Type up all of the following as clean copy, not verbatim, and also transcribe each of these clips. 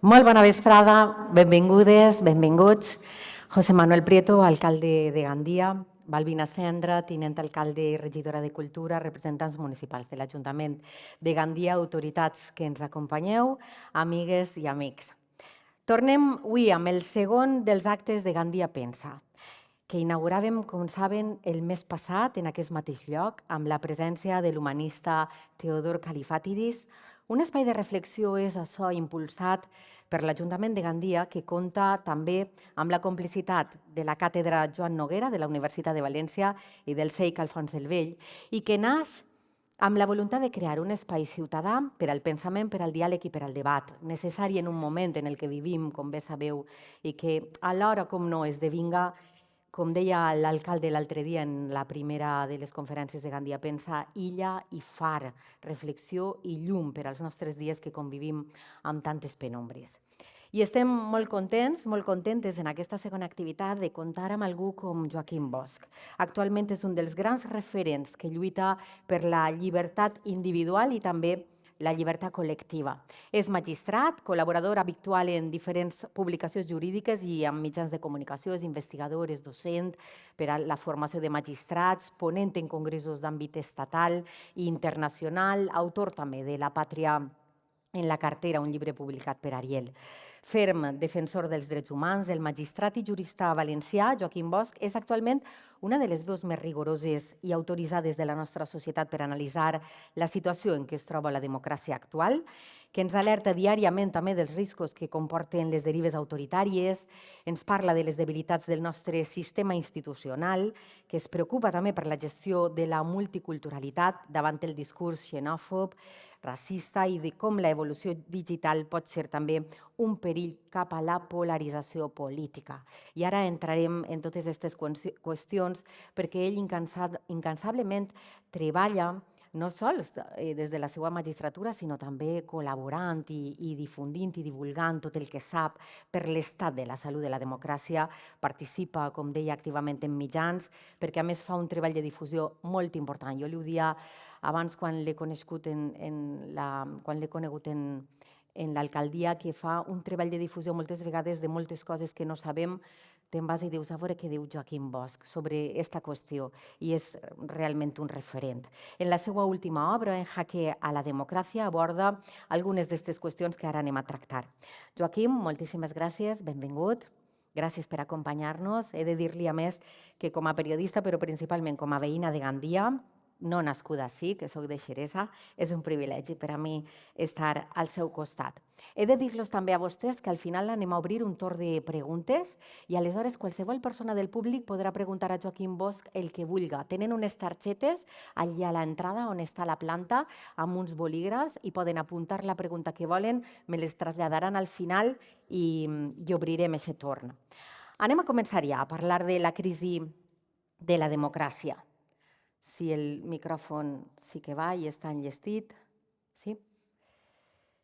Molt bona vesprada, benvingudes, benvinguts. José Manuel Prieto, alcalde de Gandia, Balbina Cendra, tinent alcalde i regidora de Cultura, representants municipals de l'Ajuntament de Gandia, autoritats que ens acompanyeu, amigues i amics. Tornem avui amb el segon dels actes de Gandia Pensa, que inauguràvem, com saben, el mes passat en aquest mateix lloc, amb la presència de l'humanista Teodor Kalifatidis. Un espai de reflexió és això impulsat per l'Ajuntament de Gandia, que compta també amb la complicitat de la càtedra Joan Noguera de la Universitat de València i del CEIC Alfons el Vell, i que naix amb la voluntat de crear un espai ciutadà per al pensament, per al diàleg i per al debat, necessari en un moment en el que vivim, com bé sabeu, i que alhora, com no, esdevinga, com deia l'alcalde l'altre dia en la primera de les conferències de Gandia Pensa, illa i far, reflexió i llum per als nostres dies que convivim amb tantes penombres. I estem molt contentes en aquesta segona activitat de comptar amb algú com Joaquim Bosch. Actualment és un dels grans referents que lluita per la llibertat individual i també la llibertat col·lectiva. És magistrat, col·laborador habitual en diferents publicacions jurídiques i en mitjans de comunicació, és investigador, és docent per a la formació de magistrats, ponent en congressos d'àmbit estatal i internacional, autor també de La pàtria en la cartera, un llibre publicat per Ariel. Ferm defensor dels drets humans, el magistrat i jurista valencià Joaquim Bosch és actualment una de les veus més rigoroses i autoritzades de la nostra societat per analitzar la situació en què es troba la democràcia actual, que ens alerta diàriament també dels riscos que comporten les derives autoritàries, ens parla de les debilitats del nostre sistema institucional, que es preocupa també per la gestió de la multiculturalitat davant el discurs xenòfob, racista i de com l'evolució digital pot ser també un perill cap a la polarització política. I ara entrarem en totes aquestes qüestions perquè ell incansablement treballa no sols des de la seva magistratura, sinó també col·laborant i difundint i divulgant tot el que sap per l'estat de la salut de la democràcia, participa, com deia, activament en mitjans, perquè a més fa un treball de difusió molt important. Jo li ho dia abans quan l'he conegut en l'alcaldia, que fa un treball de difusió moltes vegades de moltes coses que no sabem. Te'n vas i dius, a veure què diu Joaquim Bosch sobre aquesta qüestió, i és realment un referent. En la seva última obra, En jaque a la democràcia, aborda algunes d'aquestes qüestions que ara anem a tractar. Joaquim, moltíssimes gràcies, benvingut. Gràcies per acompanyar-nos. He de dir-li, a més, que com a periodista, però principalment com a veïna de Gandia, no nascuda ací, que soc de Xeresa, és un privilegi per a mi estar al seu costat. He de dir-los també a vostès que al final anem a obrir un torn de preguntes i aleshores qualsevol persona del públic podrà preguntar a Joaquim Bosch el que vulga. Tenen unes targetes allà a l'entrada on està la planta amb uns bolígrafs i poden apuntar la pregunta que volen, me les traslladaran al final i obrirem aquest torn. Anem a començar ja a parlar de la crisi de la democràcia. Si el micròfon sí que va i està enllestit. Sí?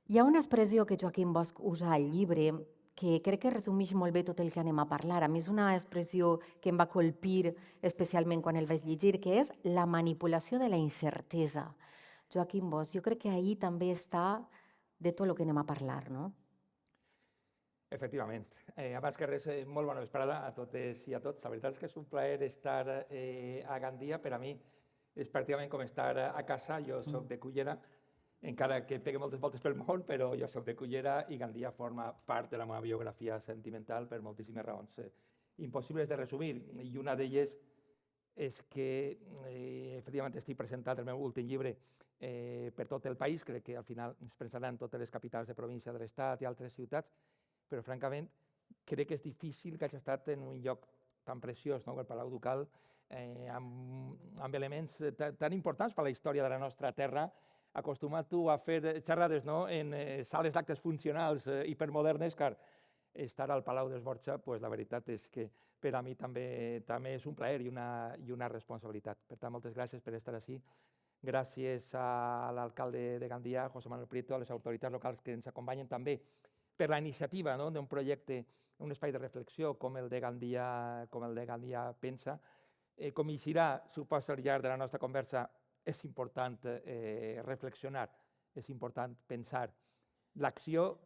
Hi ha una expressió que Joaquim Bosch usa al llibre que crec que resumeix molt bé tot el que anem a parlar. A mi és una expressió que em va colpir especialment quan el vaig llegir, que és la manipulació de la incertesa. Joaquim Bosch, jo crec que ahir també està de tot el que anem a parlar, no? Efectivament. Abans que res, molt bona vesprada a totes i a tots. La veritat és que és un plaer estar a Gandia. Per a mi és pràcticament com estar a casa. Jo soc de Cullera, encara que pegue moltes voltes pel món, però jo soc de Cullera i Gandia forma part de la meva biografia sentimental per moltíssimes raons impossibles de resumir. I una d'elles és que efectivament estic presentant el meu últim llibre per tot el país. Crec que al final es presentarà en totes les capitals de província de l'Estat i altres ciutats, però francament crec que és difícil que hagi estat en un lloc tan preciós, el Palau Ducal, amb elements tan importants per a la història de la nostra terra, acostumat tu a fer xerrades en sales d'actes funcionals hipermodernes, car estar al Palau dels Borja, la veritat és que per a mi també és un plaer i una responsabilitat. Per tant, moltes gràcies per estar ací. Gràcies a l'alcalde de Gandia, José Manuel Prieto, a les autoritats locals que ens acompanyen també per la iniciativa d'un projecte, un espai de reflexió com el de Gandia Pensa. Com eixirà, suposo, al llarg de la nostra conversa, és important reflexionar, és important pensar. L'acció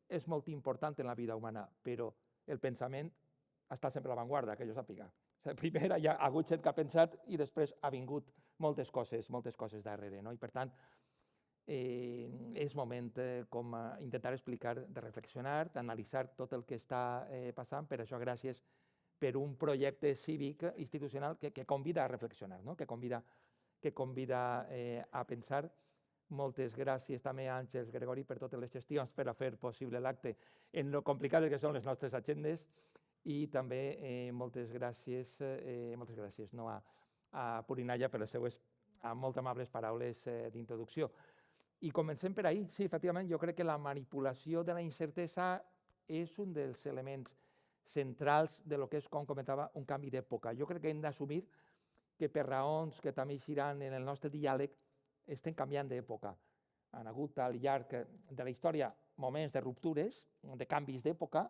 és molt important en la vida humana, però el pensament està sempre a l'avantguarda, que jo sàpiga. Primer hi ha hagut gent que ha pensat i després ha vingut moltes coses darrere. No? I per tant, és moment com intentar explicar, de reflexionar, d'analitzar tot el que està passant. Per això, gràcies per un projecte cívic institucional que convida a reflexionar, no? que convida a pensar. Moltes gràcies també a Àngels Gregori per totes les gestions per a fer possible l'acte en lo complicades que són les nostres agendes i també moltes gràcies no, a Purinalla per les seues molt amables paraules d'introducció. I comencem per ahir. Sí, efectivament, jo crec que la manipulació de la incertesa és un dels elements centrals de lo que és, com comentava, un canvi d'època. Jo crec que hem d'assumir que per raons que també eixiran en el nostre diàleg estem canviant d'època. Han hagut al llarg de la història moments de ruptures, de canvis d'època,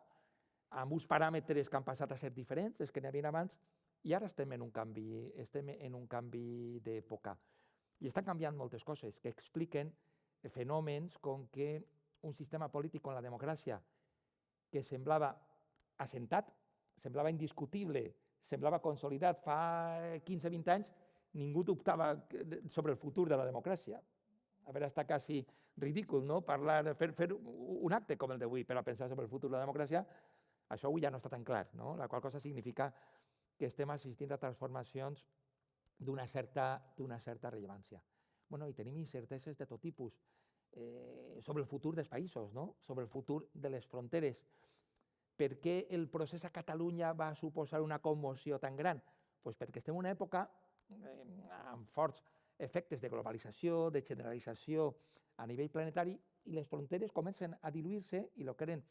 amb uns paràmetres que han passat a ser diferents dels que n'hi havia abans, i ara estem en un canvi d'època. I estan canviant moltes coses que expliquen fenòmens com que un sistema polític com la democràcia, que semblava assentat, semblava indiscutible, semblava consolidat fa 15-20 anys, ningú dubtava sobre el futur de la democràcia. A veure, està quasi ridícul, no? Fer un acte com el d'avui per a pensar sobre el futur de la democràcia, això avui ja no està tan clar, no? La qual cosa significa que estem assistint a transformacions d'una certa rellevància. I tenim incerteses de tot tipus sobre el futur dels països, no? Sobre el futur de les fronteres. Per què el procés a Catalunya va suposar una commoció tan gran? Perquè estem en una època amb forts efectes de globalització, de generalització a nivell planetari, i les fronteres comencen a diluir-se i el que eren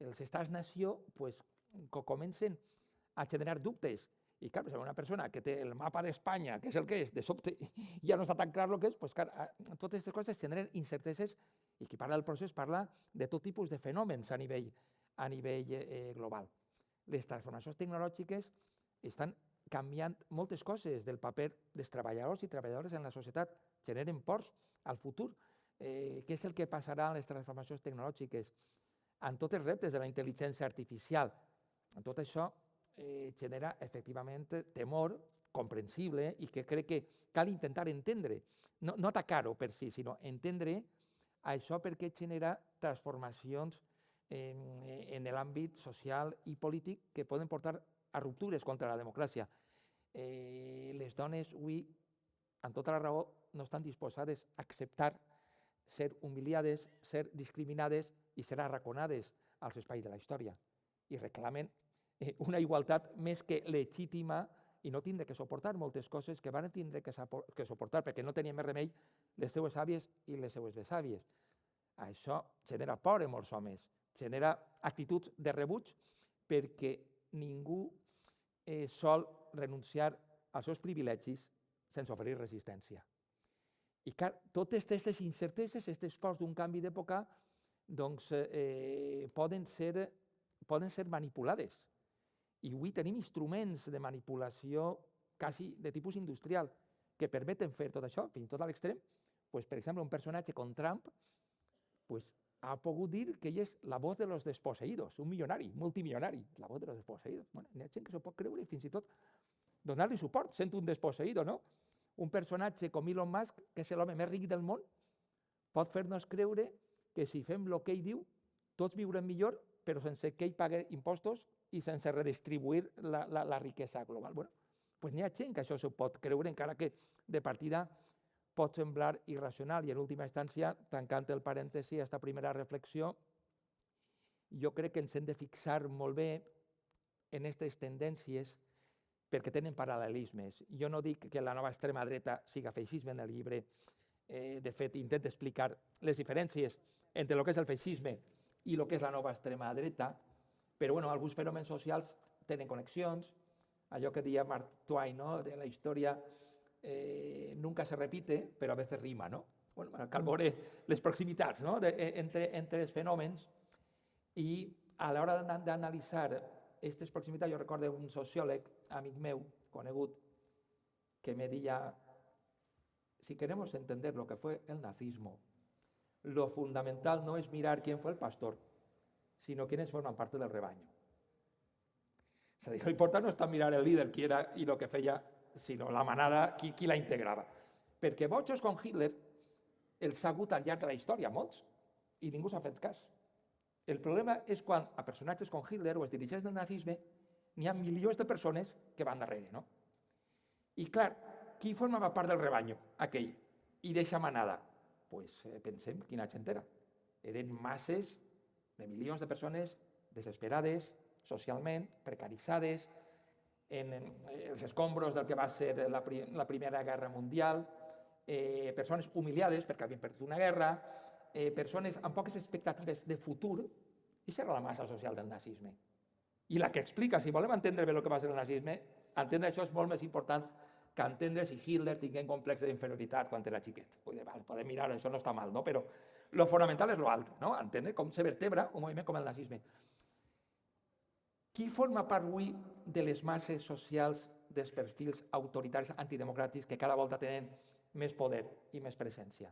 els estats-nació comencen a generar dubtes. I clar, una persona que té el mapa d'Espanya, que és el que és, de sobte ja no està tan clar el que és, totes aquestes coses generen incerteses, i qui parla del procés parla de tot tipus de fenòmens a nivell global. Les transformacions tecnològiques estan canviant moltes coses del paper dels treballadors i treballadores en la societat, generen pors al futur. Què és el que passarà en les transformacions tecnològiques? En tots els reptes de la intel·ligència artificial. En tot això genera efectivament temor comprensible i que crec que cal intentar entendre, no atacar-ho per si, sinó entendre això perquè genera transformacions en l'àmbit social i polític que poden portar a ruptures contra la democràcia. Les dones avui, amb tota la raó, no estan disposades a acceptar ser humiliades, ser discriminades i ser arraconades als espais de la història. I reclamen una igualtat més que legítima i no tindre que suportar moltes coses que van tindre que suportar perquè no tenien més remei les seues àvies i les seues besàvies. Això genera por en molts homes, genera actituds de rebuig perquè ningú sol renunciar als seus privilegis sense oferir resistència. I clar, totes aquestes incerteses, aquests pors d'un canvi d'època, doncs poden ser manipulades. I avui tenim instruments de manipulació quasi de tipus industrial que permeten fer tot això, fins i tot a l'extrem. Per exemple, un personatge com Trump ha pogut dir que ell és la voz de los desposeídos, un milionari, multimilionari, la voz de los desposeídos. Hi ha gent que s'ho pot creure i fins i tot donar-li suport, sent un desposeído, no? Un personatge com Elon Musk, que és l'home més ric del món, pot fer-nos creure que si fem el que ell diu, tots viurem millor, però sense que ell pagui impostos i sense redistribuir la riquesa global. N'hi ha gent que això s'ho pot creure, encara que de partida pot semblar irracional. I en última instància, tancant el parèntesi a aquesta primera reflexió, jo crec que ens hem de fixar molt bé en aquestes tendències perquè tenen paral·lelismes. Jo no dic que la nova extrema dreta siga feixisme en el llibre. De fet, intento explicar les diferències entre el que és el feixisme i el que és la nova extrema dreta, però alguns fenòmens socials tenen connexions. Allò que deia Mark Twain, de la història nunca se repite, però a veces rima. Cal veure les proximitats entre els fenòmens i a l'hora d'analitzar aquestes proximitats, jo recordo un sociòleg, amic meu, conegut, que me deia: si queremos entender lo que fue el nazismo, lo fundamental no es mirar quién fue el pastor, sinó quienes forman part del rebany. És a dir, l'important no és tant mirar el líder qui era i el que feia, sinó la manada, qui la integrava. Perquè bojos com Hitler els ha hagut al llarg de la història, molts, i ningú s'ha fet cas. El problema és quan a personatges com Hitler o els dirigents del nazisme n'hi ha milions de persones que van darrere, no? I clar, qui formava part del rebany aquell i d'eixa manada? Doncs pensem quina gent era. Eren masses de milions de persones desesperades, socialment, precaritzades, en els escombros del que va ser la Primera Guerra Mundial, persones humiliades perquè havien perdut una guerra, persones amb poques expectatives de futur, i això era la massa social del nazisme. I la que explica, si volem entendre bé el que va ser el nazisme, entendre això és molt més important que entendre si Hitler tingué un complex d'inferioritat quan era xiquet. Podem mirar, això no està mal, no? Però lo fonamental és l'altre, no? Entendre com se vertebra un moviment com el nazisme. Qui forma part avui de les masses socials dels perfils autoritaris antidemocràtics que cada volta tenen més poder i més presència?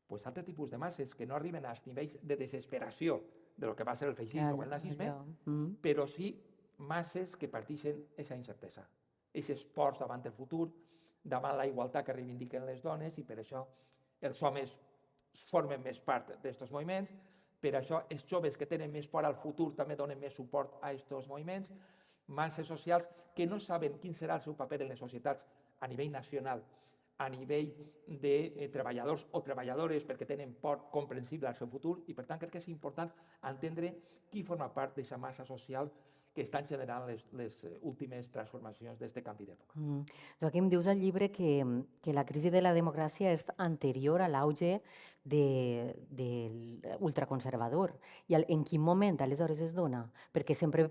Doncs altres tipus de masses que no arriben als nivells de desesperació de lo que va ser el feixisme o el nazisme, però sí masses que partixen aquesta incertesa, aquests esports davant el futur, davant la igualtat que reivindiquen les dones, i per això els homes formen més part d'aquests moviments. Per això els joves que tenen més por al futur també donen més suport a aquests moviments, masses socials que no saben quin serà el seu paper en les societats a nivell nacional, a nivell de treballadors o treballadores perquè tenen por comprensible al seu futur, i per tant crec que és important entendre qui forma part d'aquesta massa social que estan generant les últimes transformacions d'aquest canvi d'època. Joaquim, dius al llibre que la crisi de la democràcia és anterior a l'auge de l'ultraconservador. I en quin moment aleshores es dona? Perquè sempre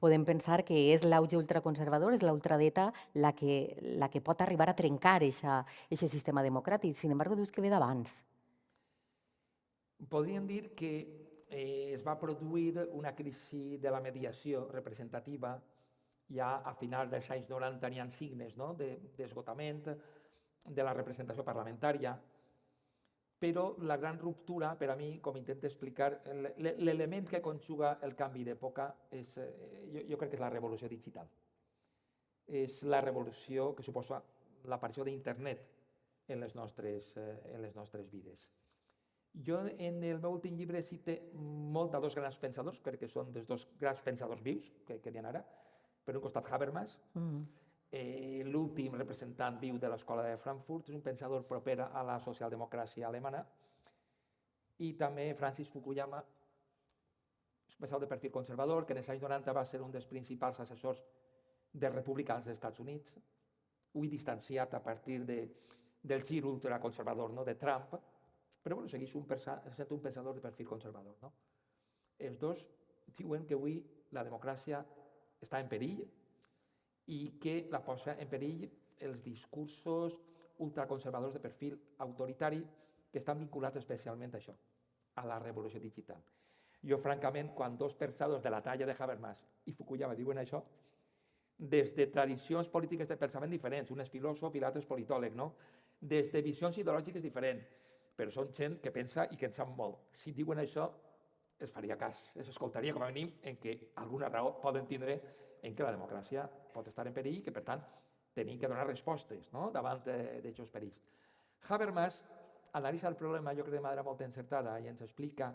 podem pensar que és l'auge ultraconservador, és la ultradeta la que pot arribar a trencar aquest sistema democràtic. Sin embargo, dius que ve d'abans. Podríem dir que es va produir una crisi de la mediació representativa. Ja a finals dels anys 90 n'hi ha signes d'esgotament de la representació parlamentària, però la gran ruptura, per a mi, com intento explicar, l'element que conjuga el canvi d'època jo crec que és la revolució digital. És la revolució que suposa l'aparició d'internet en les nostres vides. Jo en el meu últim llibre cite molt a dos grans pensadors, crec que són dels dos grans pensadors vius que hi ha ara. Per un costat Habermas, l'últim representant viu de l'Escola de Frankfurt, és un pensador proper a la socialdemocràcia alemana, i també Francis Fukuyama, un pensador de perfil conservador, que en els anys 90 va ser un dels principals assessors dels republicans dels Estats Units, avui distanciat a partir del gir ultraconservador de Trump, però segueix sent un pensador de perfil conservador. Els dos diuen que avui la democràcia està en perill i que la posa en perill els discursos ultraconservadors de perfil autoritari que estan vinculats especialment a això, a la revolució digital. Jo, francament, quan dos pensadors de la talla de Habermas i Fukuyama diuen això, des de tradicions polítiques de pensament diferents, un és filòsof i l'altre és politòleg, des de visions ideològiques diferents, però són gent que pensa i que en sap molt. Si diuen això, es faria cas, es escoltaria com a mínim en què alguna raó poden tindre en què la democràcia pot estar en perill i que, per tant, tenim que donar respostes davant d'aquests perills. Habermas analitza el problema, jo crec de manera molt encertada, i ens explica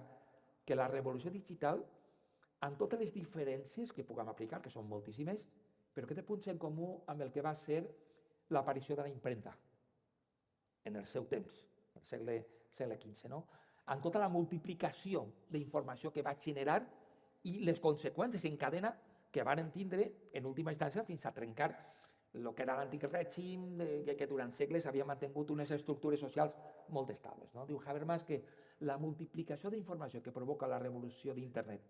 que la revolució digital, amb totes les diferències que puguem aplicar, que són moltíssimes, però que té punts en comú amb el que va ser l'aparició de la impremta en el seu temps, el segle XV, amb tota la multiplicació d'informació que va generar i les conseqüències en cadena que van tindre en última instància fins a trencar el que era l'antic règim, que durant segles havia mantingut unes estructures socials molt estables. Diu Habermas que la multiplicació d'informació que provoca la revolució d'internet,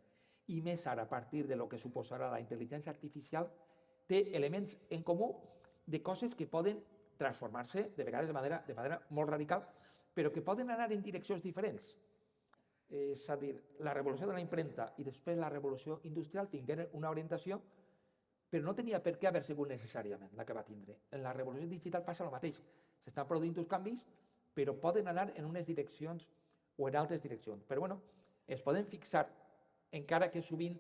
i més ara a partir de lo que suposarà la intel·ligència artificial, té elements en comú de coses que poden transformar-se de vegades de manera molt radical, però que poden anar en direccions diferents. És a dir, la revolució de la impremta i després la revolució industrial tingueren una orientació, però no tenia per què haver sigut necessàriament la que va tindre. En la revolució digital passa el mateix. S'estan produint uns canvis, però poden anar en unes direccions o en altres direccions. Però es poden fixar encara que sovint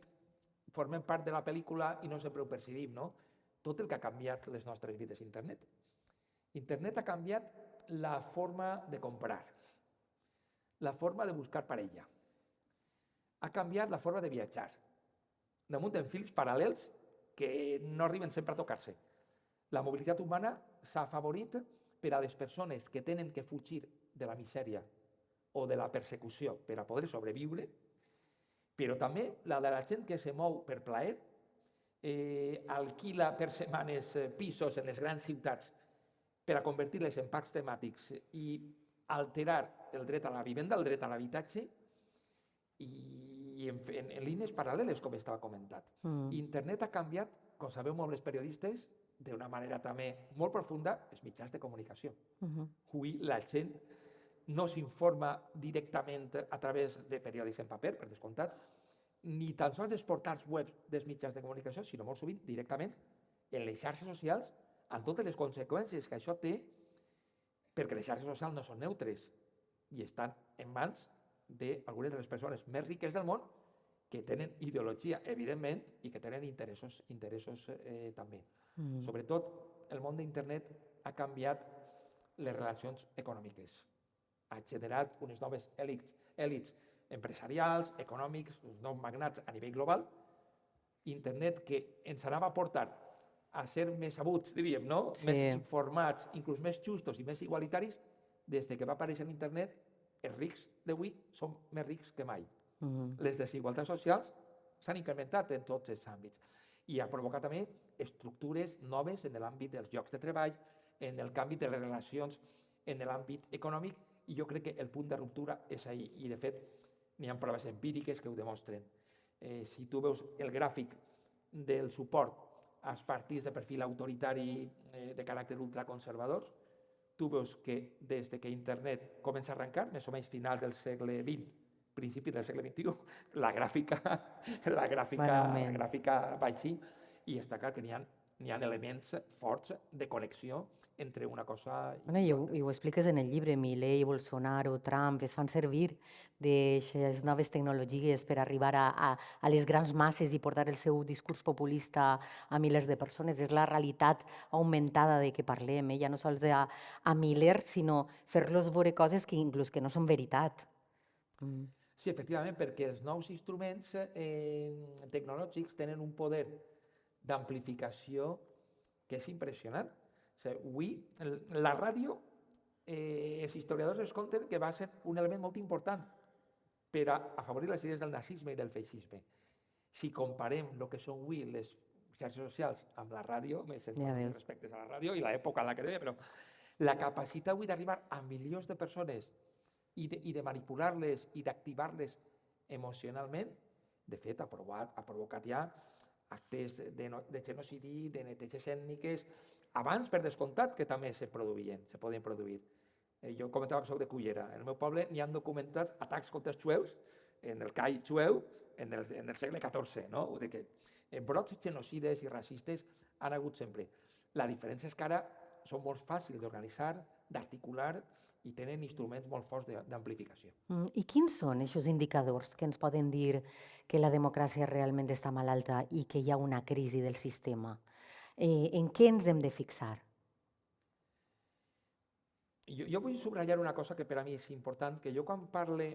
formem part de la pel·lícula i no sempre ho percibim, no? Tot el que ha canviat les nostres vides internet. Internet ha canviat la forma de comprar, la forma de buscar parella, ha canviat la forma de viatjar, damunt en fils paral·lels que no arriben sempre a tocar-se. La mobilitat humana s'ha afavorit per a les persones que tenen que fugir de la misèria o de la persecució per a poder sobreviure, però també la de la gent que se mou per plaer, alquila per setmanes pisos en les grans ciutats per a convertir-les en parcs temàtics i alterar el dret a la vivenda, el dret a l'habitatge, i en línies paral·leles, com estava comentat. Internet ha canviat, com sabeu molt els periodistes, d'una manera també molt profunda, els mitjans de comunicació. Avui la gent no s'informa directament a través de periòdics en paper, per descomptat, ni tan sols dels portals web dels mitjans de comunicació, sinó molt sovint directament en les xarxes socials, amb totes les conseqüències que això té, perquè les xarxes socials no són neutres i estan en mans d'algunes de les persones més riques del món que tenen ideologia, evidentment, i que tenen interessos també. Sobretot, el món d'internet ha canviat les relacions econòmiques. Ha generat unes noves èlits empresarials, econòmics, uns nous magnats a nivell global. Internet que ens anava a portar a ser més aguts, diríem, no? Més informats, inclús més justos i més igualitaris. Des que va aparèixer l'internet, els rics d'avui són més rics que mai. Les desigualtats socials s'han incrementat en tots els àmbits i ha provocat també estructures noves en l'àmbit dels llocs de treball, en el canvi de les relacions en l'àmbit econòmic, i jo crec que el punt de ruptura és ahí. I, de fet, n'hi ha proves empíriques que ho demostren. Si tu veus el gràfic del suport als partits de perfil autoritari de caràcter ultraconservador, tu veus que des que internet comença a arrencar, més o menys finals del segle XX, principi del segle XXI, la gràfica va així, i està clar que n'hi ha elements forts de connexió entre una cosa i ho expliques en el llibre. Milei, Bolsonaro, Trump es fan servir d'aquestes noves tecnologies per arribar a les grans masses i portar el seu discurs populista a milers de persones. És la realitat augmentada de què parlem, ja no sols a milers, sinó fer-los veure coses que inclús que no són veritat. Sí, efectivament, perquè els nous instruments tecnològics tenen un poder d'amplificació que és impressionant. Avui, la ràdio, els historiadors ens conten que va ser un element molt important per a afavorir les idees del nazisme i del feixisme. Si comparem el que són avui les xarxes socials amb la ràdio, més respecte a la ràdio i l'època en la que deia, però la capacitat avui d'arribar a milions de persones i de manipular-les i d'activar-les emocionalment, de fet, ha provocat ja actes de genocidi, de neteges ètniques, abans, per descomptat, que també se podien produir. Jo comentava que soc de Cullera. En el meu poble n'hi ha documentats atacs contra els jueus, en el call jueu, en el segle XIV. Vull dir que brots genocides i racistes han hagut sempre. La diferència és que ara són molt fàcils d'organitzar, d'articular, i tenen instruments molt forts d'amplificació. I quins són aquests indicadors que ens poden dir que la democràcia realment està malalta i que hi ha una crisi del sistema? En què ens hem de fixar? Jo vull subratllar una cosa que per a mi és important, que jo quan parle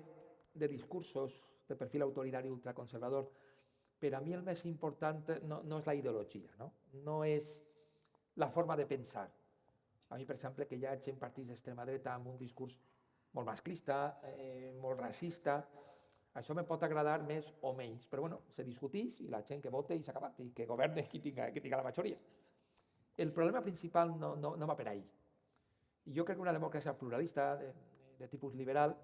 de discursos de perfil autoritari ultraconservador, per a mi el més important no és la ideologia, no és la forma de pensar. A mi, per exemple, que hi ha gent partits d'extrema dreta amb un discurs molt masclista, molt racista, això me pot agradar més o menys, però bueno, se discuteix i la gent que vota i s'ha acabat, i que governe qui tinga la majoria. El problema principal no va per ahí. Jo crec que una democràcia pluralista de tipus liberal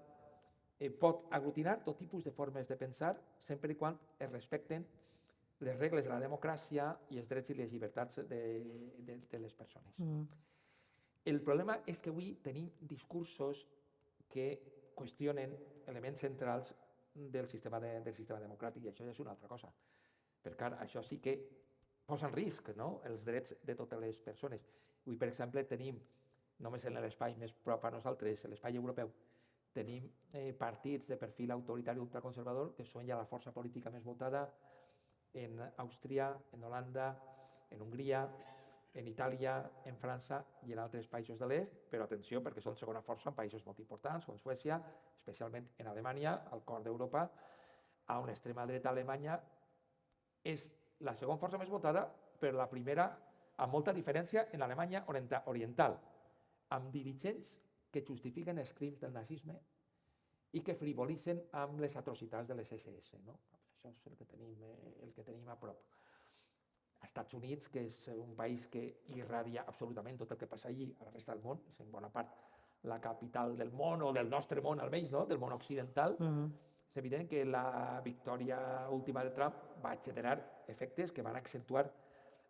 pot aglutinar tot tipus de formes de pensar sempre i quan es respecten les regles de la democràcia i els drets i les llibertats de les persones. El problema és que avui tenim discursos que qüestionen elements centrals del sistema democràtic, i això ja és una altra cosa. Perquè això sí que posa en risc els drets de totes les persones. Avui, per exemple, tenim, només en l'espai més prop a nosaltres, l'espai europeu, tenim partits de perfil autoritari ultraconservador, que són ja la força política més votada en Àustria, en Holanda, en Hongria, en Itàlia, en França i en altres països de l'est, però atenció, perquè són segona força en països molt importants, com Suècia, especialment en Alemanya, al cor d'Europa, a una extrema dreta alemanya és la segona força més votada, però la primera amb molta diferència en l'Alemanya oriental, amb dirigents que justifiquen els crims del nazisme i que frivolitzen amb les atrocitats de les SS. No? Això és el que tenim a prop. Als Estats Units, que és un país que irradia absolutament tot el que passa allí, a la resta del món, és en bona part la capital del món, o del nostre món almenys, no? Del món occidental, és evident que la victòria última de Trump va generar efectes que van accentuar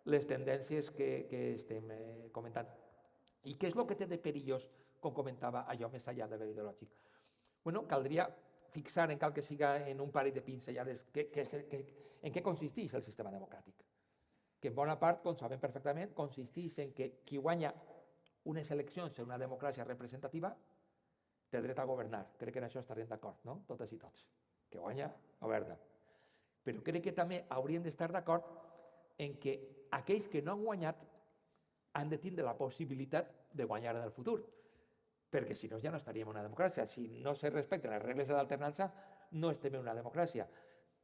les tendències que estem comentant. I què és el que té de perillós, com comentava allò, més enllà de l'ideològic? Bueno, caldria fixar, en cal que siga en un parell de pinzellades, en què consisteix el sistema democràtic. Que en bona part, com sabem perfectament, consisteix en que qui guanya unes eleccions en una democràcia representativa té dret a governar. Crec que en això estaríem d'acord, no? Totes i tots. Que guanya, governa. Però crec que també hauríem d'estar d'acord en que aquells que no han guanyat han de tindre la possibilitat de guanyar en el futur, perquè si no ja no estaríem en una democràcia. Si no se respecten les regles de l'alternança, no estem en una democràcia.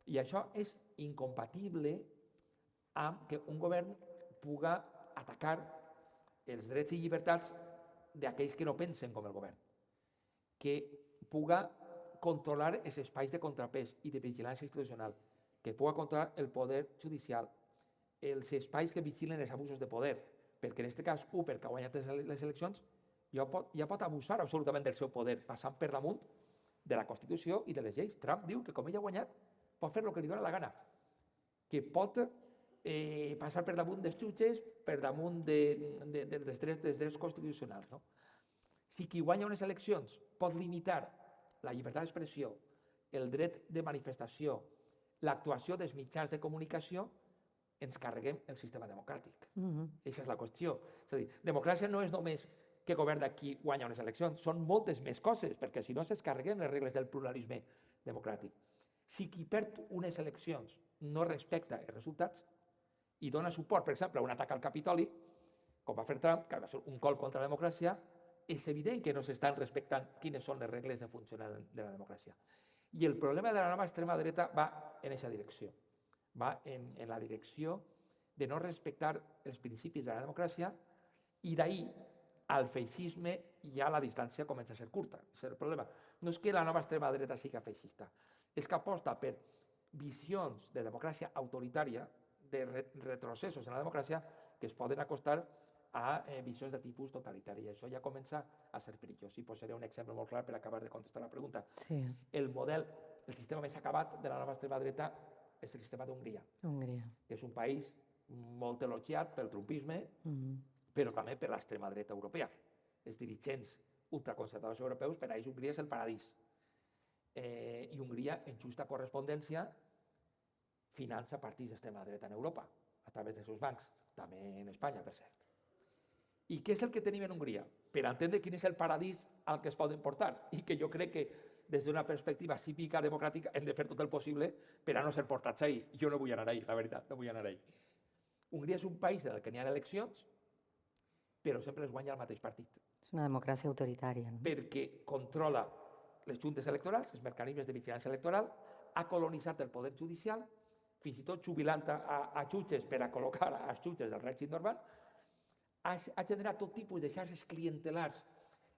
I això és incompatible amb que un govern puga atacar els drets i llibertats d'aquells que no pensen com el govern, que puga controlar els espais de contrapès i de vigilància institucional, que puga controlar el poder judicial, els espais que vigilen els abusos de poder, perquè en aquest cas, perquè ha guanyat les eleccions, ja pot abusar absolutament del seu poder, passant per damunt de la Constitució i de les lleis. Trump diu que com ell ha guanyat, pot fer el que li dóna la gana, que pot passar per damunt dels jutges, per damunt dels drets constitucionals. No? Si qui guanya unes eleccions pot limitar la llibertat d'expressió, el dret de manifestació, l'actuació dels mitjans de comunicació, ens carreguem el sistema democràtic. Aquesta és la qüestió. És a dir, democràcia no és només que governa qui guanya unes eleccions, són moltes més coses, perquè si no es carreguem les regles del pluralisme democràtic. Si qui perd unes eleccions no respecta els resultats i dona suport, per exemple, a un atac al Capitoli, com va fer Trump, que va ser un col contra la democràcia, és evident que no s'estan respectant quines són les regles de funcionament de la democràcia. I el problema de la nova extrema dreta va en aquesta direcció. Va en la direcció de no respectar els principis de la democràcia i d'ahir al feixisme ja la distància comença a ser curta. És el problema. No és que la nova extrema dreta sigui feixista, és que aposta per visions de democràcia autoritària, de retrocessos en la democràcia que es poden acostar a visions de tipus totalitari. I això ja comença a ser perillós. I posaré un exemple molt clar per acabar de contestar la pregunta. Sí. El sistema més acabat de la nova extrema dreta és el sistema d'Hongria, que és un país molt elogiat pel trumpisme, però també per l'extrema dreta europea. Els dirigents ultraconservadors europeus, per a ells Hongria és el paradís. I Hongria, en justa correspondència, finança partits d'extrema dreta en Europa, a través dels seus bancs, també en Espanya, per cert. I què és el que tenim en Hongria? Per entendre quin és el paradís al que es poden portar, i que jo crec que des d'una perspectiva cívica, democràtica, hem de fer tot el possible per a no ser portats ahí. Jo no vull anar ahí, la veritat, no vull anar ahí. Hongria és un país en el que n'hi ha eleccions, però sempre es guanya el mateix partit. És una democràcia autoritària. No? Perquè controla les juntes electorals, els mecanismes de vigilància electoral, ha colonitzat el poder judicial, fins i tot jubilant a jutges per a col·locar als jutges del règim normal, ha generat tot tipus de xarxes clientelars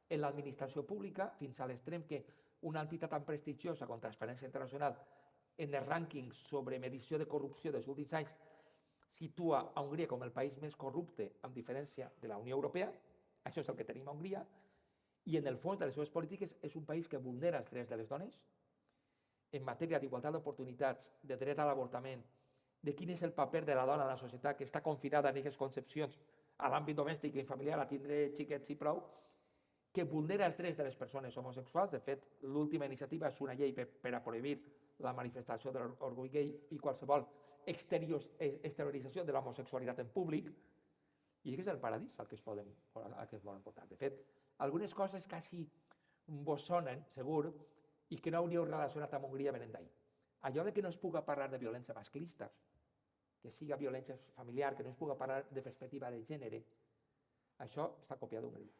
en l'administració pública, fins a l'extrem que una entitat tan prestigiosa com Transparència Internacional en els rànquings sobre medició de corrupció dels últims anys situa a Hongria com el país més corrupte amb diferència de la Unió Europea. Això és el que tenim a Hongria. I en el fons de les seves polítiques és un país que vulnera els drets de les dones en matèria d'igualtat d'oportunitats, de dret a l'avortament, de quin és el paper de la dona en la societat que està confinada en aquestes concepcions a l'àmbit domèstic i familiar, a tindre xiquets i prou, que vulnera els drets de les persones homosexuals. De fet, l'última iniciativa és una llei per a prohibir la manifestació de l'orgull gai i qualsevol exteriorització de l'homosexualitat en públic, i és el paradís al que es volen portar. De fet, algunes coses quasi vos sonen, segur, i que no hauríeu relacionat amb Hongria venent d'ahir. Allò de que no es puga parlar de violència masclista, que siga violència familiar, que no es puga parlar de perspectiva de gènere, això està copiat d'Hongria.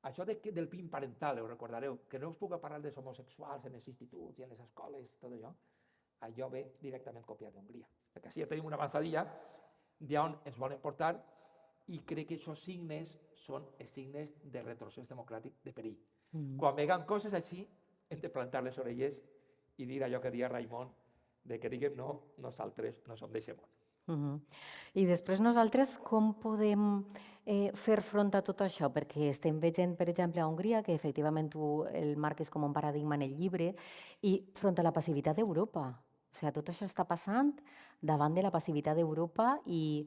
Això del PIN parental, ho recordareu, que no es puga parlar dels homosexuals en els instituts i en les escoles, tot allò ve directament copiat d'Hongria. Perquè així ja tenim una avançadilla d'on ens volen portar i crec que aquests signes són els signes de retrocés democràtic de perill. Quan veguen coses així, hem de plantar les orelles i dir allò que deia Raimon, de que diguem no, nosaltres no som d'eixe món. I després nosaltres com podem fer front a tot això? Perquè estem veient, per exemple, a Hongria, que efectivament tu el marques com un paradigma en el llibre, i front a la passivitat d'Europa. O sigui, tot això està passant davant de la passivitat d'Europa i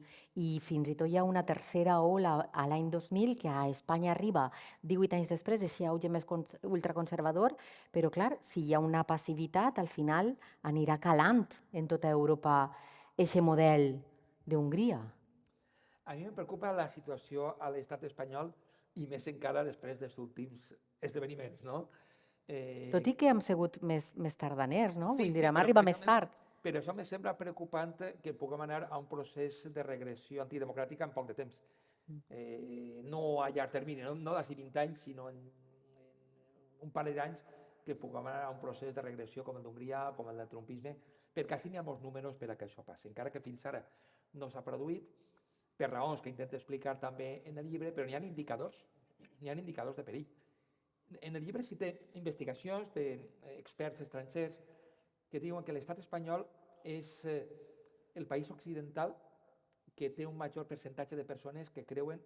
fins i tot hi ha una tercera ola a l'any 2000 que a Espanya arriba 18 anys després, d'aquest auge més ultraconservador, però clar, si hi ha una passivitat, al final anirà calant en tota Europa aquest model d'Hongria. A mi em preocupa la situació a l'estat espanyol i més encara després dels últims esdeveniments, no? Tot i que hem sigut més tardaners, no? Sí, Vull dir, hem però arribat més tard. Però això me sembla preocupant que puguem anar a un procés de regressió antidemocràtica en poc de temps. No a llarg termini, no d'ací 20 anys, sinó en un parell d'anys que puguem anar a un procés de regressió com el d'Hongria, com el del trumpisme, perquè així n'hi ha molts números per a que això passi. Encara que fins ara no s'ha produït, per raons que intento explicar també en el llibre, però n'hi ha indicadors de perill. En el llibre cité investigacions d'experts estrangers que diuen que l'estat espanyol és el país occidental que té un major percentatge de persones que creuen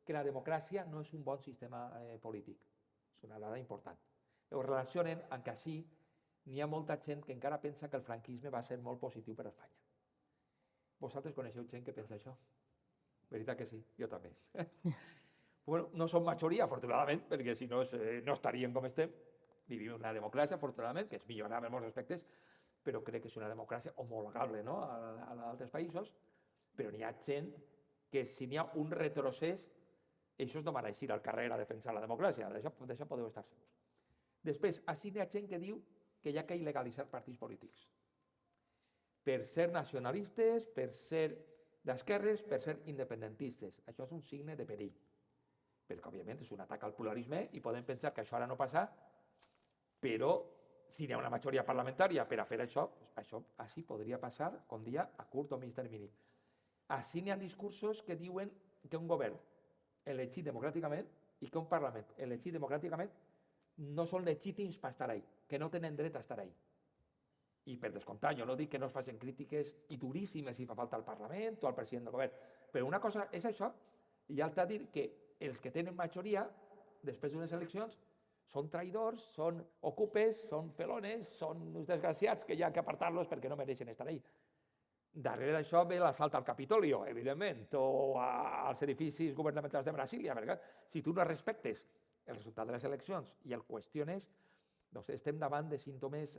que la democràcia no és un bon sistema polític. És una dada important. Ho relacionen amb que així n'hi ha molta gent que encara pensa que el franquisme va ser molt positiu per a Espanya. Vosaltres coneixeu gent que pensa això? Veritat que sí, jo també. Bueno, no som majoria, afortunadament, perquè si no, no estaríem com estem. Vivim una democràcia, afortunadament, que és millorable en molts aspectes, però crec que és una democràcia homologable, no?, a d'altres països, però n'hi ha gent que si n'hi ha un retrocés, ells no van eixir al carrer a defensar la democràcia, d'això podeu estar segurs. Després, així n'hi ha gent que diu que hi ha que il·legalitzar partits polítics. Per ser nacionalistes, per ser d'esquerres, per ser independentistes. Això és un signe de perill. Perquè, òbviament, és un atac al pluralisme i podem pensar que això ara no passa, però si hi ha una majoria parlamentària per a fer això així podria passar, com dia, a curt o mig termini. Així n'hi ha discursos que diuen que un govern elegit democràticament i que un Parlament elegit democràticament no són legítims per estar ahí, que no tenen dret a estar ahí. I per descomptar, jo no dic que no es facin crítiques i duríssimes si fa falta al Parlament o al president del govern, però una cosa és això i l'altra dir que els que tenen majoria, després d'unes eleccions, són traïdors, són ocupes, són felones, són uns desgraciats que hi ha que apartar-los perquè no mereixen estar ahí. Darrere d'això ve l'assalt al Capitolio, evidentment, o als edificis governamentals de Brasília, perquè si tu no respectes el resultat de les eleccions i el qüestiones, doncs estem davant de símptomes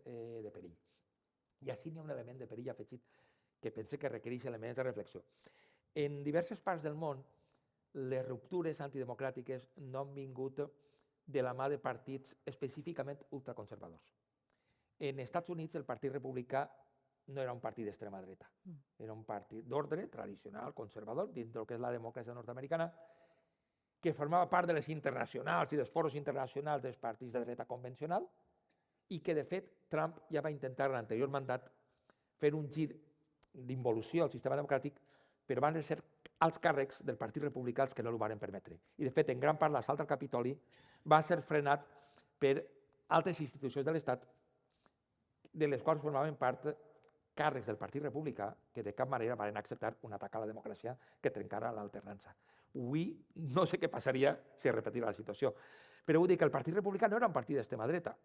de perill. I així n'hi ha un element de perill afegit que pense que requereix elements de reflexió. En diverses parts del món, les ruptures antidemocràtiques no han vingut de la mà de partits específicament ultraconservadors. En Estats Units, el Partit Republicà no era un partit d'extrema dreta. Era un partit d'ordre tradicional, conservador, dins del que és la democràcia nord-americana, que formava part de les internacionals i dels foros internacionals dels partits de dreta convencional i que, de fet, Trump ja va intentar en l'anterior mandat fer un gir d'involució al sistema democràtic, però van ser alts càrrecs del Partit Republicà els que no ho van permetre. I, de fet, en gran part l'assalt al Capitoli va ser frenat per altres institucions de l'Estat de les quals formaven part càrrecs del Partit Republicà que de cap manera van acceptar un atac a la democràcia que trencara l'alternança. Avui no sé què passaria si es repetirà la situació, però vull dir que el Partit Republicà no era un partit d'extrema dreta.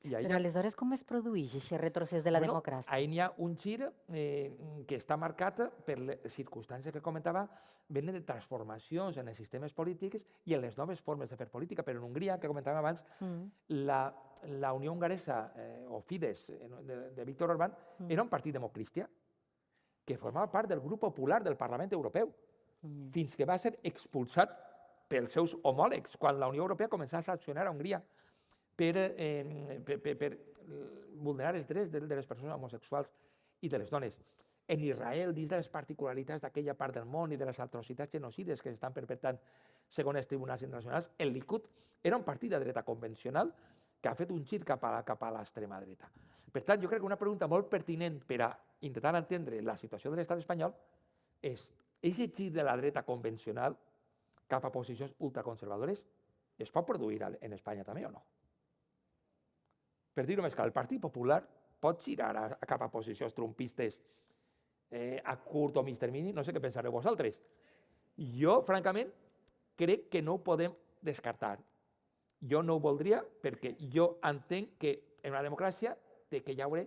Però aleshores com es produeix aquest retrocés de la democràcia? Ahí n'hi ha un gir que està marcat per les circumstàncies que comentava, venen de transformacions en els sistemes polítics i en les noves formes de fer política. Però en Hongria, que comentàvem abans, la Unió Hongaresa, o Fidesz, de Viktor Orbán, era un partit democristià que formava part del grup popular del Parlament Europeu, fins que va ser expulsat pels seus homòlegs, quan la Unió Europea començà a sancionar a Hongria per vulnerar els drets de les persones homosexuals i de les dones. En Israel, dins de les particularitats d'aquella part del món i de les atrocitats genocides que s'estan perpetrant segons els tribunals internacionals, el Likud era un partit de dreta convencional que ha fet un gir cap a l'extrema dreta. Per tant, jo crec que una pregunta molt pertinent per a intentar entendre la situació de l'estat espanyol és: aquest gir de la dreta convencional cap a posicions ultraconservadores es pot produir en Espanya també o no? Per dir-ho més clar, el Partit Popular pot girar cap a posicions trumpistes a curt o mig termini? No sé què pensareu vosaltres. Jo, francament, crec que no ho podem descartar. Jo no ho voldria perquè jo entenc que en una democràcia té que hi haurà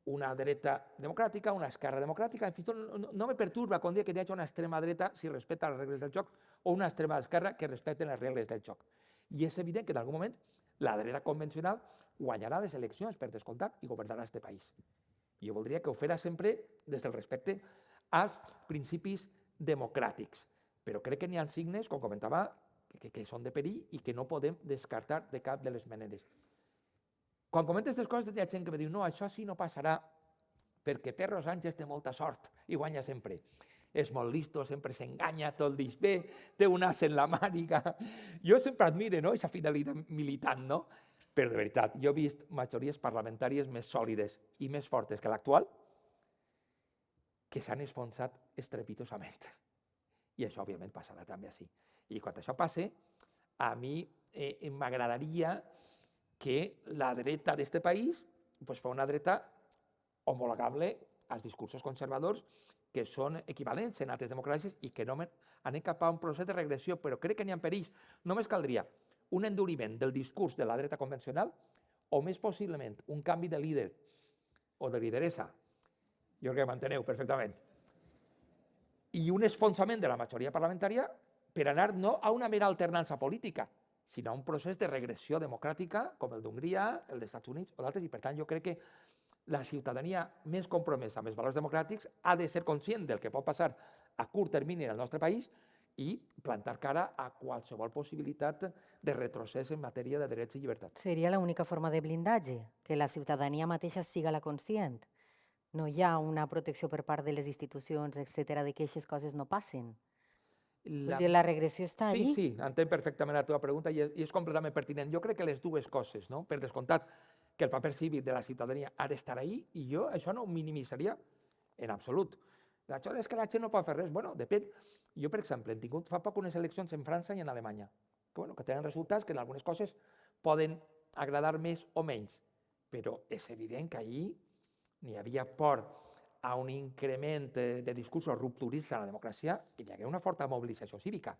una dreta democràtica, una esquerra democràtica, fins i tot no me perturba quan dic que hi hagi una extrema dreta si respecta les regles del joc o una extrema esquerra que respecten les regles del joc. I és evident que en algun moment la dreta convencional guanyarà les eleccions, per descomptat, i governarà aquest país. Jo voldria que ho fera sempre des del respecte als principis democràtics, però crec que n'hi ha signes, com comentava, que són de perill i que no podem descartar de cap de les maneres. Quan comento aquestes coses hi ha gent que me diu no, això sí no passarà perquè Pedro Sánchez té molta sort i guanya sempre. És molt listo, sempre s'enganya, tot el dis bé, té un as en la màniga. Jo sempre admiro aquesta fidelitat militant, no? Però de veritat, jo he vist majories parlamentàries més sòlides i més fortes que l'actual que s'han enfonsat estrepitosament. I això, òbviament, passarà també així. I quan això passe, a mi m'agradaria que la dreta d'aquest país fos una dreta homologable als discursos conservadors que són equivalents en altres democràcies i que no anem cap a un procés de regressió, però crec que n'hi ha perills. Només caldria un enduriment del discurs de la dreta convencional o, més possiblement, un canvi de líder o de lideressa, jo crec que m'enteneu perfectament, i un esfonsament de la majoria parlamentària per anar no a una mera alternança política, sinó a un procés de regressió democràtica com el d'Hongria, el dels Estats Units o d'altres, i per tant jo crec que la ciutadania més compromesa amb els valors democràtics ha de ser conscient del que pot passar a curt termini en el nostre país i plantar cara a qualsevol possibilitat de retrocés en matèria de drets i llibertats. Seria l'única forma de blindatge, que la ciutadania mateixa siga la conscient. No hi ha una protecció per part de les institucions, etc., de que aquestes coses no passin. La regressió està allí? Sí, entenc perfectament la teva pregunta i és completament pertinent. Jo crec que les dues coses, no? Per descomptat, que el paper cívic de la ciutadania ha d'estar ahí i jo això no ho minimitzaria en absolut. Això és que la gent no pot fer res. Bueno, depèn. Jo, per exemple, he tingut fa poc unes eleccions en França i en Alemanya, que tenen resultats que en algunes coses poden agradar més o menys, però és evident que allí n'hi havia por a un increment de discursos rupturistes a la democràcia i hi hagué una forta mobilització cívica,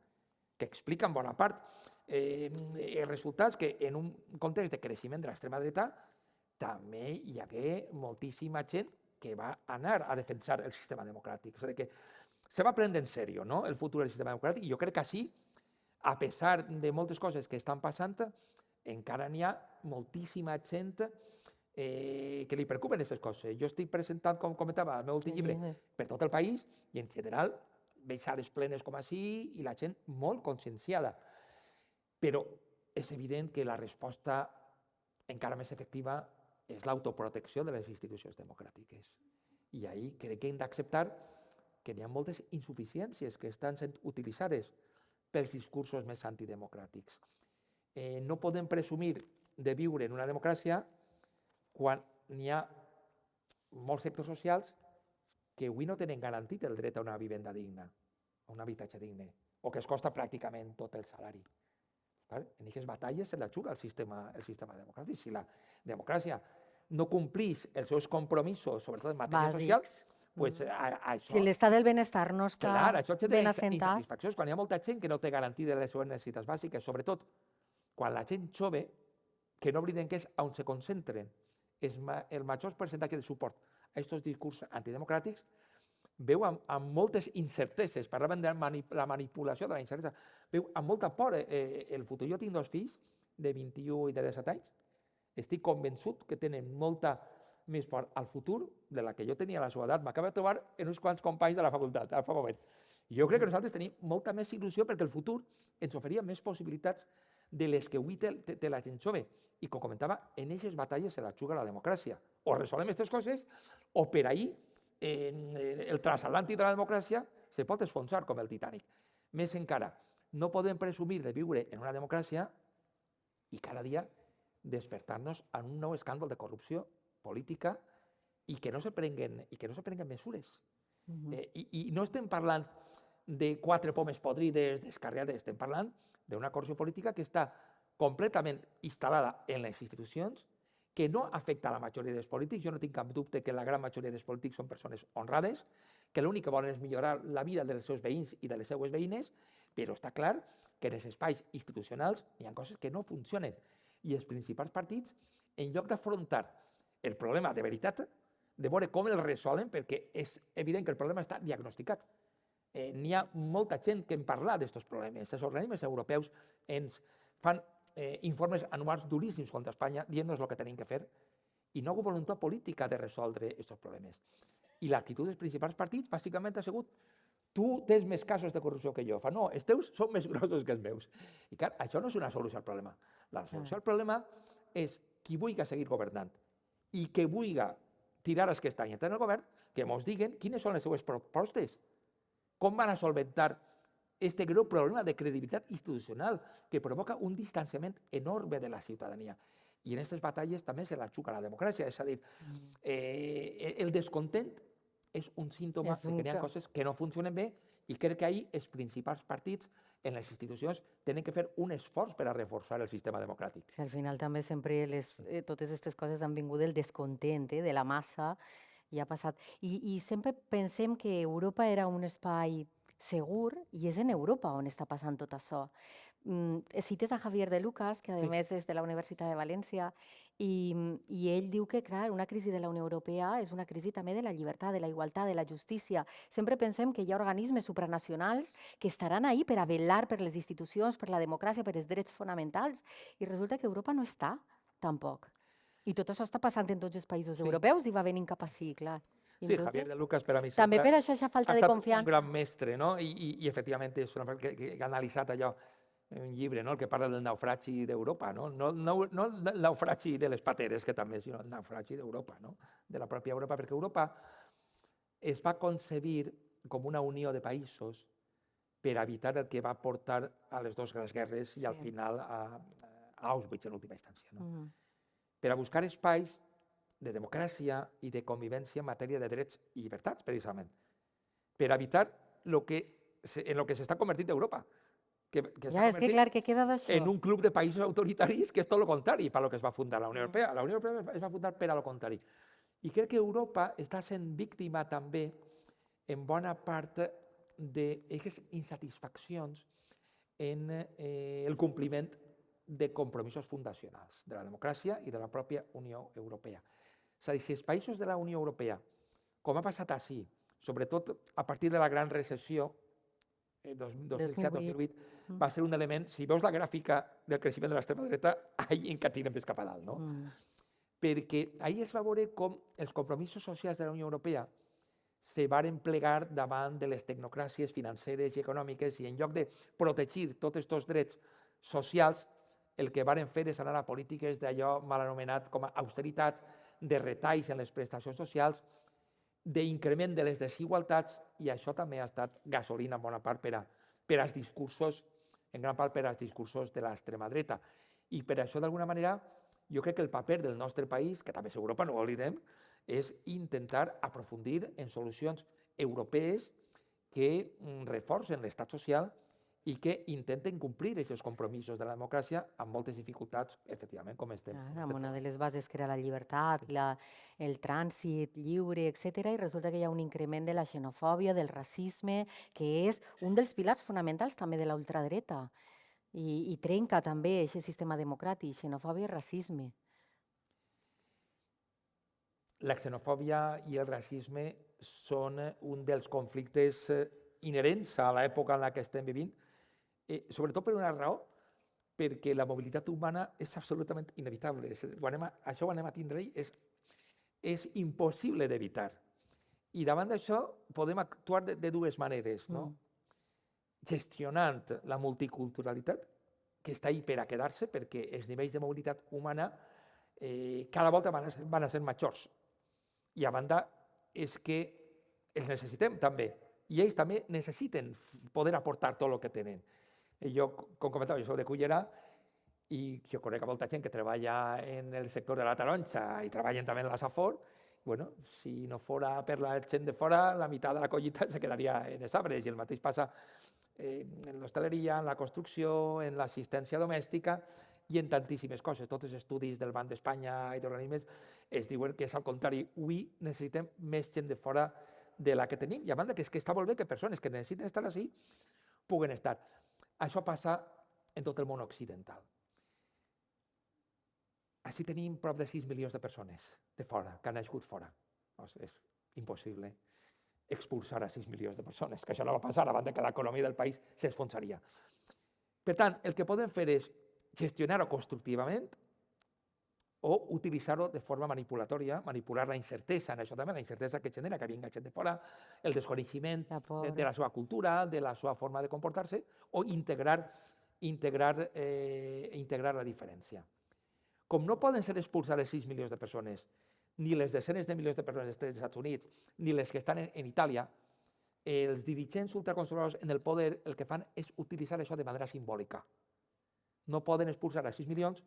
que explica en bona part els resultats que en un context de creixement de l'extrema dreta també hi hagué moltíssima gent que va anar a defensar el sistema democràtic. És a dir, que se va prendre en sèrio, no?, el futur del sistema democràtic, i jo crec que així, a pesar de moltes coses que estan passant, encara n'hi ha moltíssima gent que li preocupen aquestes coses. Jo estic presentant, com comentava, el meu últim llibre per tot el país i, en general, veig sales plenes com així i la gent molt conscienciada. Però és evident que la resposta encara més efectiva és l'autoprotecció de les institucions democràtiques. I ahir crec que hem d'acceptar que hi ha moltes insuficiències que estan sent utilitzades pels discursos més antidemocràtics. No podem presumir de viure en una democràcia quan n'hi ha molts sectors socials que avui no tenen garantit el dret a una vivenda digna, a un habitatge digne, o que es costa pràcticament tot el salari. En aquestes batalles se l'ajuda el sistema democràtic. Si la democràcia no complís els seus compromisos, sobretot en matèria social, això... Si l'estat del benestar no està ben assentat... Quan hi ha molta gent que no té garantida les seves necessitats bàsiques, sobretot quan la gent jove, que no obliden que és on se concentren el major percentatge de suport a aquests discursos antidemocràtics, veu amb moltes incerteses, parlaven de la manipulació de la incertesa, veu amb molta por el futur. Jo tinc 2 fills de 21 i de 17 anys, estic convençut que tenen molta més por al futur de la que jo tenia a la seva edat. M'acabo de trobar en uns quants companys de la facultat, al fa moment. Jo crec que nosaltres tenim molta més il·lusió perquè el futur ens oferia més possibilitats de les que avui té la gent jove. I com comentava, en aquestes batalles se la juga la democràcia. O resolem aquestes coses o per ahir el transatlàntic de la democràcia se pot esfonsar com el Titanic. Més encara, no podem presumir de viure en una democràcia i cada dia despertar-nos en un nou escàndol de corrupció política i que no se prenguen mesures. I no estem parlant de 4 pomes podrides, descarriades, estem parlant d'una corrupció política que està completament instal·lada en les institucions, que no afecta a la majoria dels polítics. Jo no tinc cap dubte que la gran majoria dels polítics són persones honrades, que l'únic que volen és millorar la vida dels seus veïns i de les seues veïnes, però està clar que en els espais institucionals hi ha coses que no funcionen. I els principals partits, en lloc d'afrontar el problema de veritat, de veure com el resolen, perquè és evident que el problema està diagnosticat. N'hi ha molta gent que en parla d'aquests problemes. Els organismes europeus ens fan informes anuals duríssims contra Espanya, dient-nos el que tenim que fer, i no hi ha voluntat política de resoldre aquests problemes. I l'actitud dels principals partits bàsicament ha sigut: tu tens més casos de corrupció que jo. Fa, no, els teus són més grossos que els meus. I clar, això no és una solució al problema. La solució al problema és qui vulgui seguir governant i que vulgui tirar els que estan en el govern, que ens diguen quines són les seues propostes. Com van a solventar este greu problema de credibilitat institucional que provoca un distanciament enorme de la ciutadania. I en aquestes batalles també se la juga la democràcia. És a dir, el descontent és un símptoma que hi ha coses que no funcionen bé i crec que ahir els principals partits en les institucions tenen que fer un esforç per a reforçar el sistema democràtic. Al final també sempre totes aquestes coses han vingut del descontent, de la massa, i ha passat. I sempre pensem que Europa era un espai segur i és en Europa on està passant tot això. Cites a Javier de Lucas, que a més és de la Universitat de València, i ell diu que, clar, una crisi de la Unió Europea és una crisi també de la llibertat, de la igualtat, de la justícia. Sempre pensem que hi ha organismes supranacionals que estaran ahí per a velar per les institucions, per la democràcia, per els drets fonamentals, i resulta que Europa no està, tampoc. I tot això està passant en tots els països europeus i va venint cap ací, clar. Sí, Javier de Lucas per a mi també per això aquesta falta de confiança. Ha estat un gran mestre, no? I efectivament és una persona que ha analitzat allò, un llibre, no? El que parla del naufragi d'Europa, no? No el naufragi de les pateres, que també, sinó el naufragi d'Europa, no? De la pròpia Europa, perquè Europa es va concebir com una unió de països per evitar el que va portar a les dues grans guerres i al final a Auschwitz en última instància, no? Per a buscar espais de democràcia i de convivència en matèria de drets i llibertats, precisament, per evitar en el que s'està convertint Europa. Ja, és que clar, què queda d'això? En un club de països autoritaris que és tot el contrari per a lo que es va fundar la Unió Europea. La Unió Europea es va fundar per a lo contrari. I crec que Europa està sent víctima també en bona part d'aquestes insatisfaccions en el compliment de compromisos fundacionals de la democràcia i de la pròpia Unió Europea. És a dir, si els països de la Unió Europea, com ha passat així, sobretot a partir de la gran recessió, 2007-2008, va ser un element, si veus la gràfica del creixement de l'extrema dreta, ahir encatinem més cap a dalt, no? Perquè ahir es va veure com els compromisos socials de la Unió Europea se varen plegar davant de les tecnocràcies financeres i econòmiques i en lloc de protegir tots aquests drets socials, el que varen fer és anar a polítiques d'allò mal anomenat com a austeritat, de retalls en les prestacions socials, d'increment de les desigualtats, i això també ha estat gasolina en bona part per als discursos, en gran part per als discursos de l'extrema dreta. I per això, d'alguna manera, jo crec que el paper del nostre país, que també és Europa, no ho oblidem, és intentar aprofundir en solucions europees que reforcen l'estat social i que intenten complir aquests compromisos de la democràcia amb moltes dificultats, efectivament, com estem. Amb una de les bases que era la llibertat, el trànsit lliure, etc. I resulta que hi ha un increment de la xenofòbia, del racisme, que és un dels pilars fonamentals també de la ultradreta. I trenca també aquest sistema democràtic, xenofòbia i racisme. La xenofòbia i el racisme són un dels conflictes inherents a l'època en la que estem vivint, sobretot per una raó, perquè la mobilitat humana és absolutament inevitable. Això ho anem a tindre i és impossible d'evitar. I davant d'això podem actuar de dues maneres, no? gestionant la multiculturalitat, que està ahí per a quedar-se, perquè els nivells de mobilitat humana cada volta van a ser majors. I a banda, és que els necessitem també, i ells també necessiten poder aportar tot el que tenen. Jo, com comentava, jo soc de Cullera, i jo conec molta gent que treballa en el sector de la taronja i treballen també en la Safor. Bueno, si no fora per la gent de fora, la meitat de la collita se quedaria en els arbres, i el mateix passa en l'hostaleria, en la construcció, en l'assistència domèstica i en tantíssimes coses. Tots els estudis del Banc d'Espanya i d'organismes es diuen que és al contrari. Avui necessitem més gent de fora de la que tenim, i a banda que és que està molt bé que persones que necessiten estar així puguen estar. Això passa en tot el món occidental. Així tenim prop de 6 milions de persones de fora, que han nascut fora. És impossible expulsar a 6 milions de persones, que això no va passar, a banda que l'economia del país s'esfonsaria. Per tant, el que podem fer és gestionar-ho constructivament o utilitzar-ho de forma manipulatòria, manipular la incertesa, en això també, la incertesa que genera que vinga gent de fora, el desconeixement de la seva cultura, de la seva forma de comportar-se, o integrar la diferència. Com no poden ser expulsades 6 milions de persones, ni les desenes de milions de persones dels Estats Units, ni les que estan en Itàlia, els dirigents ultraconservadors en el poder el que fan és utilitzar això de manera simbòlica. No poden expulsar a 6 milions,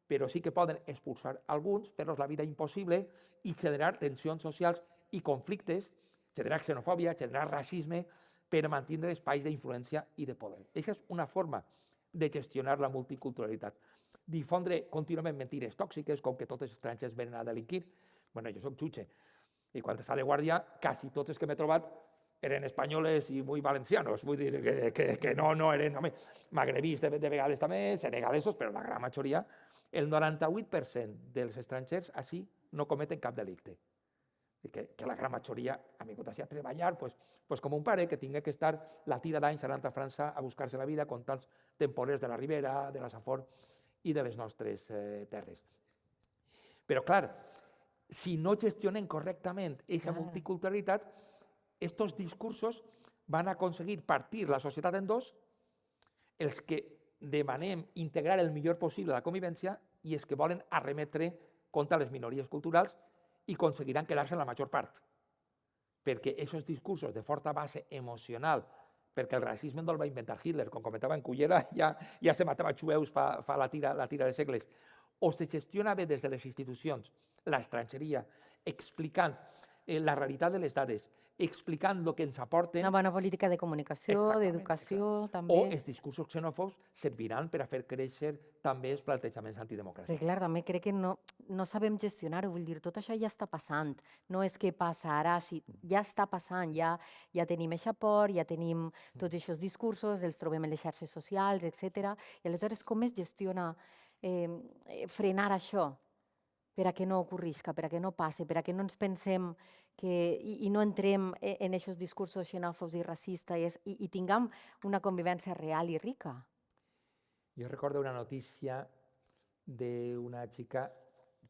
però sí que poden expulsar alguns, fer-los la vida impossible i generar tensions socials i conflictes, generar xenofòbia, generar racisme, per mantenir espais d'influència i de poder. Aquesta és una forma de gestionar la multiculturalitat. Difondre contínuament mentides tòxiques, com que tots els estrangers venen a delinquir. Bueno, jo soc jutge, i quan està de guàrdia, quasi tots els que m'he trobat eren espanyoles i molt valencianos. Vull dir que no eren, home, magrebís de vegades també, senegalesos, però la gran majoria, el 98% dels estrangers així no cometen cap delicte. Que la gran majoria ha vingut així a treballar pues com un pare que tingui que estar la tira d'anys anant a França a buscar-se la vida con tants temporers de la Ribera, de la Safor i de les nostres terres. Però, clar, si no gestionen correctament aquesta multiculturalitat, aquests discursos van aconseguir partir la societat en dos, els que demanem integrar el millor possible la convivència i els que volen arremetre contra les minories culturals i aconseguiran quedar-se en la major part. Perquè aquests discursos de forta base emocional, perquè el racisme no el va inventar Hitler, com comentava en Cullera, ja se matava jueus fa la tira de segles, o se gestiona bé des de les institucions, l'estrangeria, explicant la realitat de les dades, explicant el que ens aporten. Una bona política de comunicació, d'educació, també. O els discursos xenòfobs serviran per a fer créixer també els plantejaments antidemocràtics. Perquè, clar, també crec que no sabem gestionar-ho, vull dir, tot això ja està passant. No és que passarà, ja està passant, ja tenim eixa por, ja tenim tots aquests discursos, els trobem en les xarxes socials, etc. I aleshores, com es gestiona frenar això per a que no ocorrisca, per a que no passe, per a que no ens pensem i no entrem en aquests discursos xenòfobs i racistes i tinguem una convivència real i rica? Jo recordo una notícia d'una xica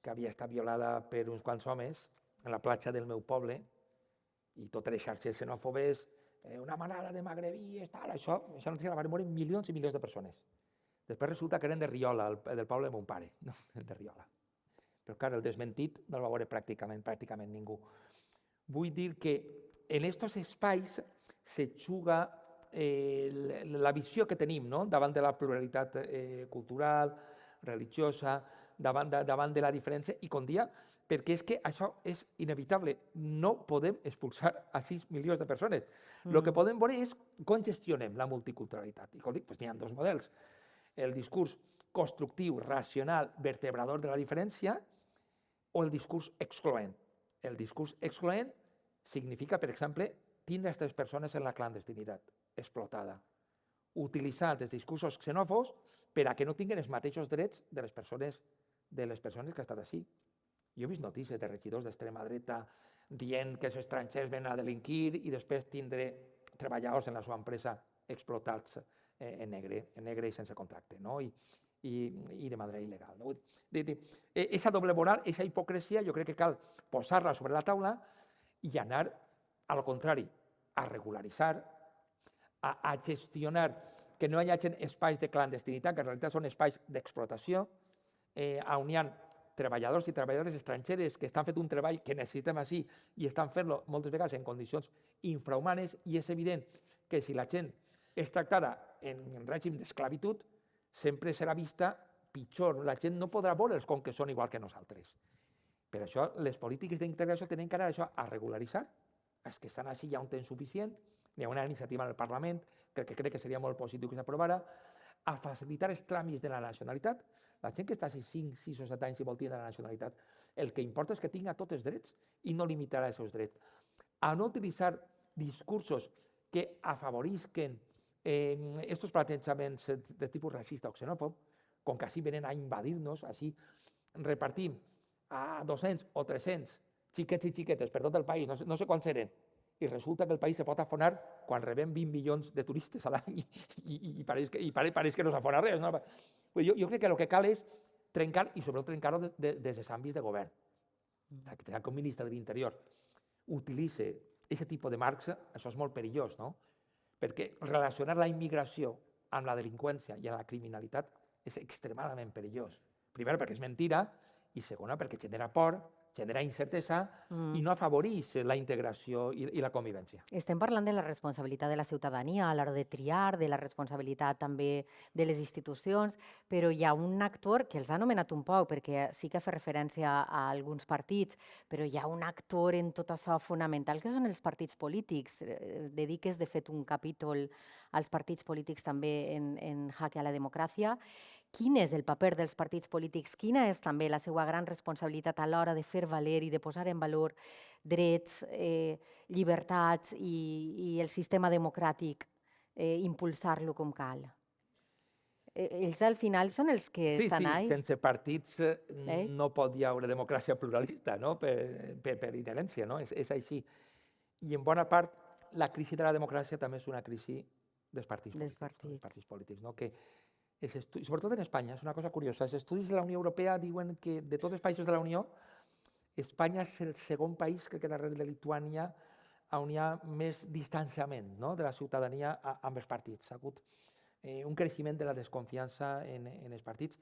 que havia estat violada per uns quants homes a la platja del meu poble i totes les xarxes xenòfobes, una manada de magrebíes, tal, això notícia la van morir milions i milions de persones. Després resulta que eren de Riola, del poble de mon pare, no, de Riola. Però, clar, el desmentit no el va veure pràcticament ningú. Vull dir que en aquests espais se juga la visió que tenim davant de la pluralitat cultural, religiosa, davant de la diferència, i com dia, perquè és que això és inevitable. No podem expulsar a 6 milions de persones. El que podem veure és com gestionem la multiculturalitat. I com dic, n'hi ha dos models. El discurs constructiu, racional, vertebrador de la diferència, o el discurs excloent. El discurs excloent significa, per exemple, tindre aquestes persones en la clandestinitat, explotada, utilitzant els discursos xenòfobs per a que no tinguin els mateixos drets de les persones que han estat així. Jo he vist notícies de regidors d'extrema dreta dient que els estrangers venen a delinquir i després tindre treballadors en la seva empresa explotats en negre i sense contracte, i de manera il·legal. Aquesta doble moral, aquesta hipocresia, jo crec que cal posar-la sobre la taula i anar, al contrari, a regularitzar, a gestionar que no hi hagi espais de clandestinitat, que en realitat són espais d'explotació, on hi ha treballadors i treballadores estrangeres que estan fent un treball que necessitem així i estan fent-lo moltes vegades en condicions infrahumanes, i és evident que si la gent és tractada en règim d'esclavitud, sempre serà vista pitjor. La gent no podrà veure'ls com que són igual que nosaltres. Per això, les polítiques d'integració tenen que anar això, a regularitzar els que estan així ja un temps suficient. Hi ha una iniciativa en el Parlament que crec que seria molt positiu que s'aprovara, a facilitar els tràmits de la nacionalitat. La gent que està així 5, 6 o 7 anys i vol tenir la nacionalitat, el que importa és que tinga tots els drets i no limitarà els seus drets. A no utilitzar discursos que afavorisquen estos plantejaments de tipus racista o xenòfob, com que així venen a invadir-nos, així repartim a 200 o 300 xiquets i xiquetes per tot el país, no sé quants eren, i resulta que el país se pot afonar quan rebem 20 milions de turistes a l'any i pareix que no s'afona res. No? Jo crec que el que cal és trencar, i sobretot trencar-ho des dels àmbits de govern. Que un ministre de l'Interior utilitzi aquest tipus de marcs, això és molt perillós, no? Perquè relacionar la immigració amb la delinqüència i amb la criminalitat és extremadament perillós. Primer, perquè és mentira, i segona, perquè genera por, genera incertesa i no afavoreix la integració i la convivència. Estem parlant de la responsabilitat de la ciutadania a l'hora de triar, de la responsabilitat també de les institucions, però hi ha un actor que els ha anomenat un poc, perquè sí que fa referència a alguns partits, però hi ha un actor en tot això fonamental, que són els partits polítics. Dediques, de fet, un capítol als partits polítics també en Jaque a la Democràcia. Quin és el paper dels partits polítics? Quina és també la seva gran responsabilitat a l'hora de fer valer i de posar en valor drets, llibertats i el sistema democràtic, impulsar-lo com cal? Ells al final són els que estan ahí. Sí, sense partits no pot hi haver democràcia pluralista, no? Per inherència, no? És així. I en bona part la crisi de la democràcia també és una crisi dels partits polítics, no? Que sobretot en Espanya, és una cosa curiosa, els estudis de la Unió Europea diuen que de tots els països de la Unió, Espanya és el segon país, crec que darrere de Lituània, on hi ha més distanciament de la ciutadania amb els partits. Ha hagut un creixement de la desconfiança en els partits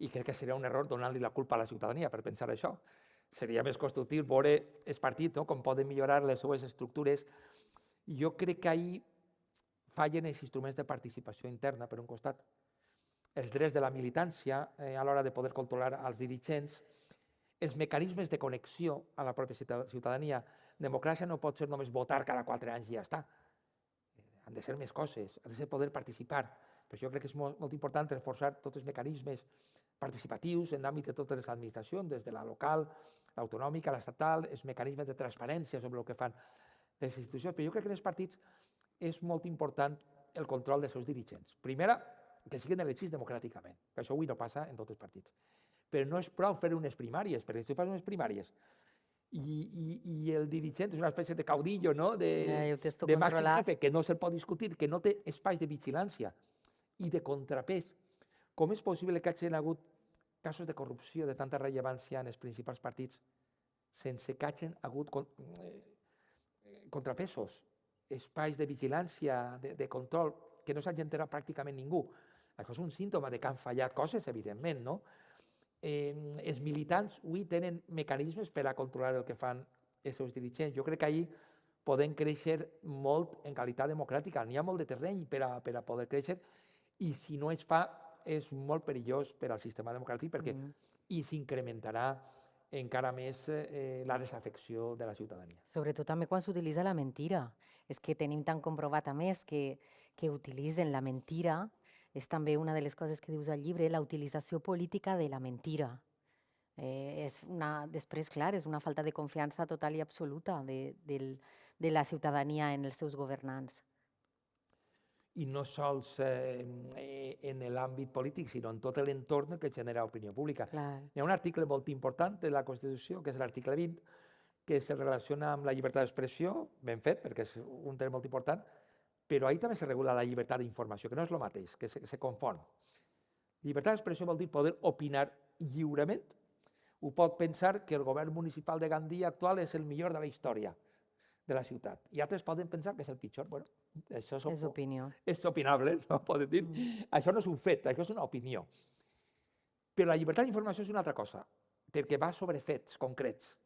i crec que seria un error donar-li la culpa a la ciutadania per pensar això. Seria més constructiu veure els partits com poden millorar les seues estructures. Jo crec que ahir fallen els instruments de participació interna, per un costat, els drets de la militància a l'hora de poder controlar els dirigents, els mecanismes de connexió a la pròpia ciutadania. Democràcia no pot ser només votar cada 4 anys i ja està. Han de ser més coses, ha de ser poder participar. Per això crec que és molt important reforçar tots els mecanismes participatius en l'àmbit de totes les administracions, des de la local, l'autonòmica, l'estatal, els mecanismes de transparència sobre el que fan les institucions. Però jo crec que en els partits és molt important el control dels seus dirigents. Primera, que siguin elegits democràticament, que això avui no passa en tots els partits. Però no és prou fer unes primàries, perquè si fas unes primàries i el dirigent és una espècie de caudillo, no? de màxim jefe, que no se'l pot discutir, que no té espais de vigilància i de contrapès. Com és possible que hagin hagut casos de corrupció de tanta rellevància en els principals partits sense que hagin hagut contrapesos, espais de vigilància, de control, que no s'hagi enterat pràcticament ningú? Això és un símptoma de que han fallat coses, evidentment, no? Els militants avui tenen mecanismes per a controlar el que fan els seus dirigents. Jo crec que ahir podem créixer molt en qualitat democràtica. N'hi ha molt de terreny per a poder créixer i si no es fa és molt perillós per al sistema democràtic perquè s'incrementarà encara més la desafecció de la ciutadania. Sobretot també quan s'utilitza la mentira. És que tenim tan comprovat a més que utilitzen la mentira. És també una de les coses que dius al llibre, la utilització política de la mentira. Després, clar, és una falta de confiança total i absoluta de la ciutadania en els seus governants. I no sols en l'àmbit polític, sinó en tot l'entorn que genera opinió pública. Hi ha un article molt important de la Constitució, que és l'article 20, que se relaciona amb la llibertat d'expressió, ben fet, perquè és un tema molt important, però ahir també se regula la llibertat d'informació, que no és el mateix, que se confon. Llibertat d'expressió vol dir poder opinar lliurement. Ho pot pensar que el govern municipal de Gandia actual és el millor de la història. de la ciutat. I altres poden pensar que és el pitjor. Bueno, això És opinió. és opinable, no? Poden dir. Això no és un fet, això és una opinió. Però la llibertat d'informació és una altra cosa, perquè va sobre fets concrets.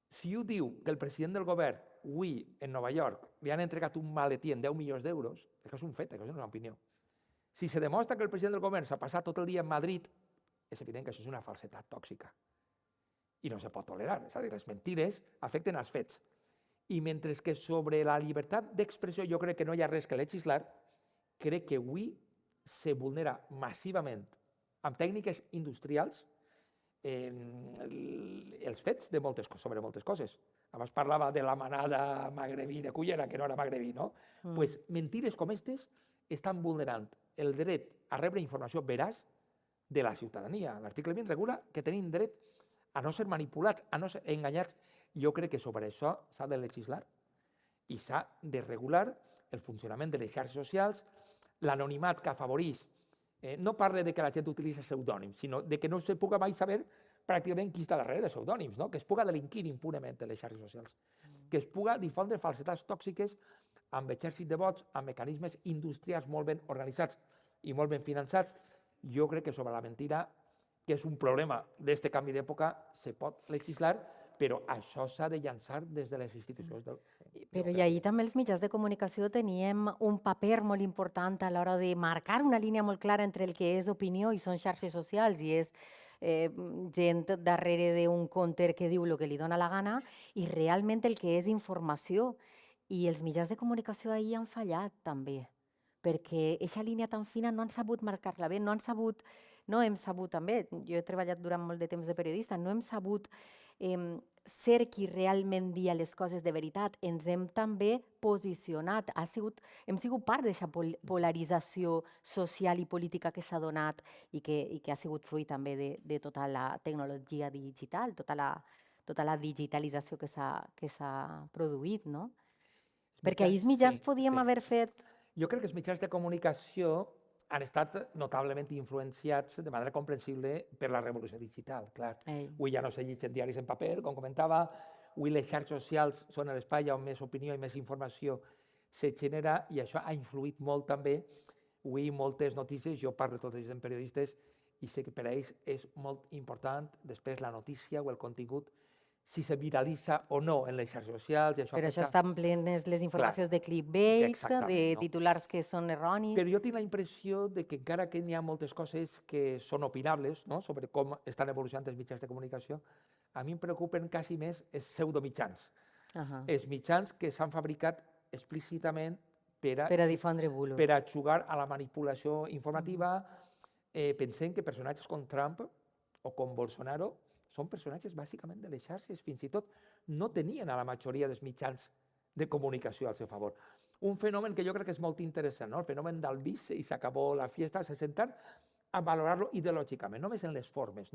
Si ho diu que el president del govern, avui, en Nova York, li han entregat un maletí en 10 milions d'euros, això és un fet, això és una opinió. Si se demostra que el president del govern s'ha passat tot el dia en Madrid, és evident que això és una falsetat tòxica. I no se pot tolerar. És a dir, les mentides afecten els fets. I mentre que sobre la llibertat d'expressió jo crec que no hi ha res que legislar, crec que avui se vulnera massivament amb tècniques industrials els fets de sobre moltes coses. Abans parlava de la manada magrebí de Cullera, que no era magrebí, no? Pues mentides com aquestes estan vulnerant el dret a rebre informació veraç de la ciutadania. L'article 20 regula que tenim dret a no ser manipulats, a no ser enganyats. Jo crec que sobre això s'ha de legislar i s'ha de regular el funcionament de les xarxes socials, l'anonimat que afavoreix. No parla de que la gent utilitza pseudònims, sinó de que no se puga mai saber pràcticament qui està darrere de pseudònims, no? Que es puga delinquir impunement en les xarxes socials, que es puga difondre falsetats tòxiques amb exèrcit de vots, amb mecanismes industrials molt ben organitzats i molt ben finançats. Jo crec que sobre la mentira, que és un problema d'aquest canvi d'època, se pot legislar, però això s'ha de llançar des de les institucions. Però i ahir també els mitjans de comunicació teníem un paper molt important a l'hora de marcar una línia molt clara entre el que és opinió i són xarxes socials i és gent darrere d'un conter que diu el que li dona la gana i realment el que és informació. I els mitjans de comunicació ahir han fallat també, perquè aquesta línia tan fina no han sabut marcar-la bé, no hem sabut també, jo he treballat durant molt de temps de periodista, no hem sabut ser qui realment dia les coses de veritat. Ens hem també posicionat, hem sigut part d'aquesta polarització social i política que s'ha donat i que ha sigut fruit també de tota la tecnologia digital, tota la digitalització que s'ha produït, no? Perquè ahir els mitjans podíem haver fet... Jo crec que els mitjans de comunicació han estat notablement influenciats de manera comprensible per la revolució digital, clar. Avui ja no se llegeixen diaris en paper, com comentava, avui les xarxes socials són l'espai on més opinió i més informació se genera i això ha influït molt també. Avui moltes notícies, jo parlo tots els periodistes i sé que per a ells és molt important després la notícia o el contingut si se viralitza o no en les xarxes socials. Per això estan plenes les informacions de clickbaits, de titulars que són erronis. Però jo tinc la impressió que encara que n'hi ha moltes coses que són opinables sobre com estan evolucionant els mitjans de comunicació, a mi em preocupen quasi més els pseudomitjans. Els mitjans que s'han fabricat explícitament per a difondre bulos, per a jugar a la manipulació informativa. Pensem que personatges com Trump o com Bolsonaro són personatges bàsicament de les xarxes, fins i tot no tenien a la majoria dels mitjans de comunicació al seu favor. Un fenomen que jo crec que és molt interessant, el fenomen del bis i s'acabó la fiesta, se sentar a valorar-lo ideològicament, només en les formes.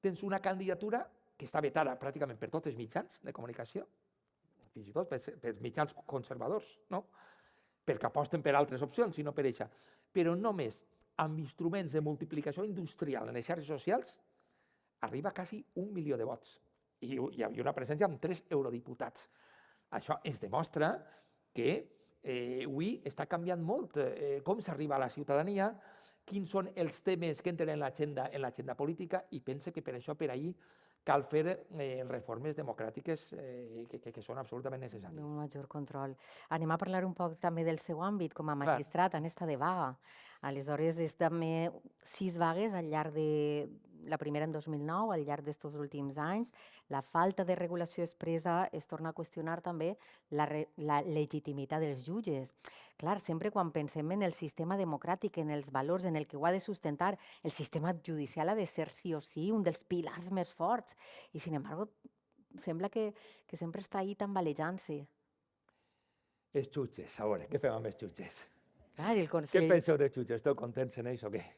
Tens una candidatura que està vetada pràcticament per tots els mitjans de comunicació, fins i tot pels mitjans conservadors, perquè aposten per altres opcions i no per això. Però només amb instruments de multiplicació industrial en les xarxes socials arriba quasi 1 milió de vots. I hi havia una presència amb 3 eurodiputats. Això ens demostra que avui està canviant molt com s'arriba a la ciutadania, quins són els temes que entren en l'agenda política i pense que per això, per ahir, cal fer reformes democràtiques que són absolutament necessàries. Un major control. Anem a parlar un poc també del seu àmbit com a magistrat, en esta de vaga. Aleshores, és també 6 vagues al llarg de... La primera en 2009, al llarg d'estos últims anys. La falta de regulació expressa es torna a qüestionar també la legitimitat dels jutges. Clar, sempre quan pensem en el sistema democràtic, en els valors, en el que ho ha de sustentar, el sistema judicial ha de ser sí o sí un dels pilars més forts. I, sin embargo, sembla que sempre està ahí tambalejant-se. Els jutges, a veure, què fem amb els jutges? Clar, el Consell... Què penseu dels jutges? Esteu contents en ells o què?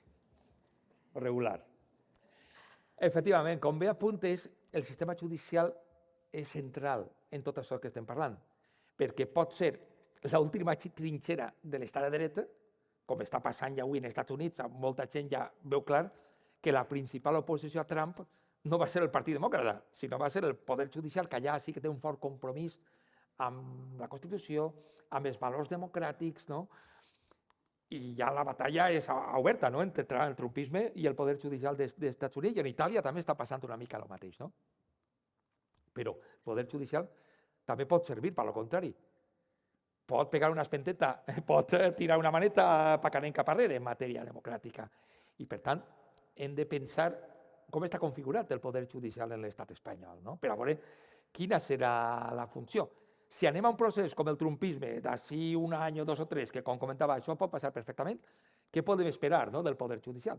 Regular. Efectivament, com bé apuntes, el sistema judicial és central en tot això que estem parlant, perquè pot ser l'última trinxera de l'estat de dret, com està passant ja avui als Estats Units, molta gent ja veu clar que la principal oposició a Trump no va ser el Partit Demòcrata, sinó va ser el Poder Judicial, que allà sí que té un fort compromís amb la Constitució, amb els valors democràtics, no? I ja la batalla és oberta, no?, entre el trumpisme i el Poder Judicial dels Estats Units, i en Itàlia també està passant una mica el mateix, no? Però el Poder Judicial també pot servir per al contrari. Pot pegar una espenteta, pot tirar una maneta per que anem cap arrere en matèria democràtica. I, per tant, hem de pensar com està configurat el Poder Judicial en l'estat espanyol, no?, per a veure quina serà la funció. Si anem a un procés com el trumpisme, d'ací un any o dos o tres, que com comentava, això pot passar perfectament, què podem esperar, no?, del Poder Judicial?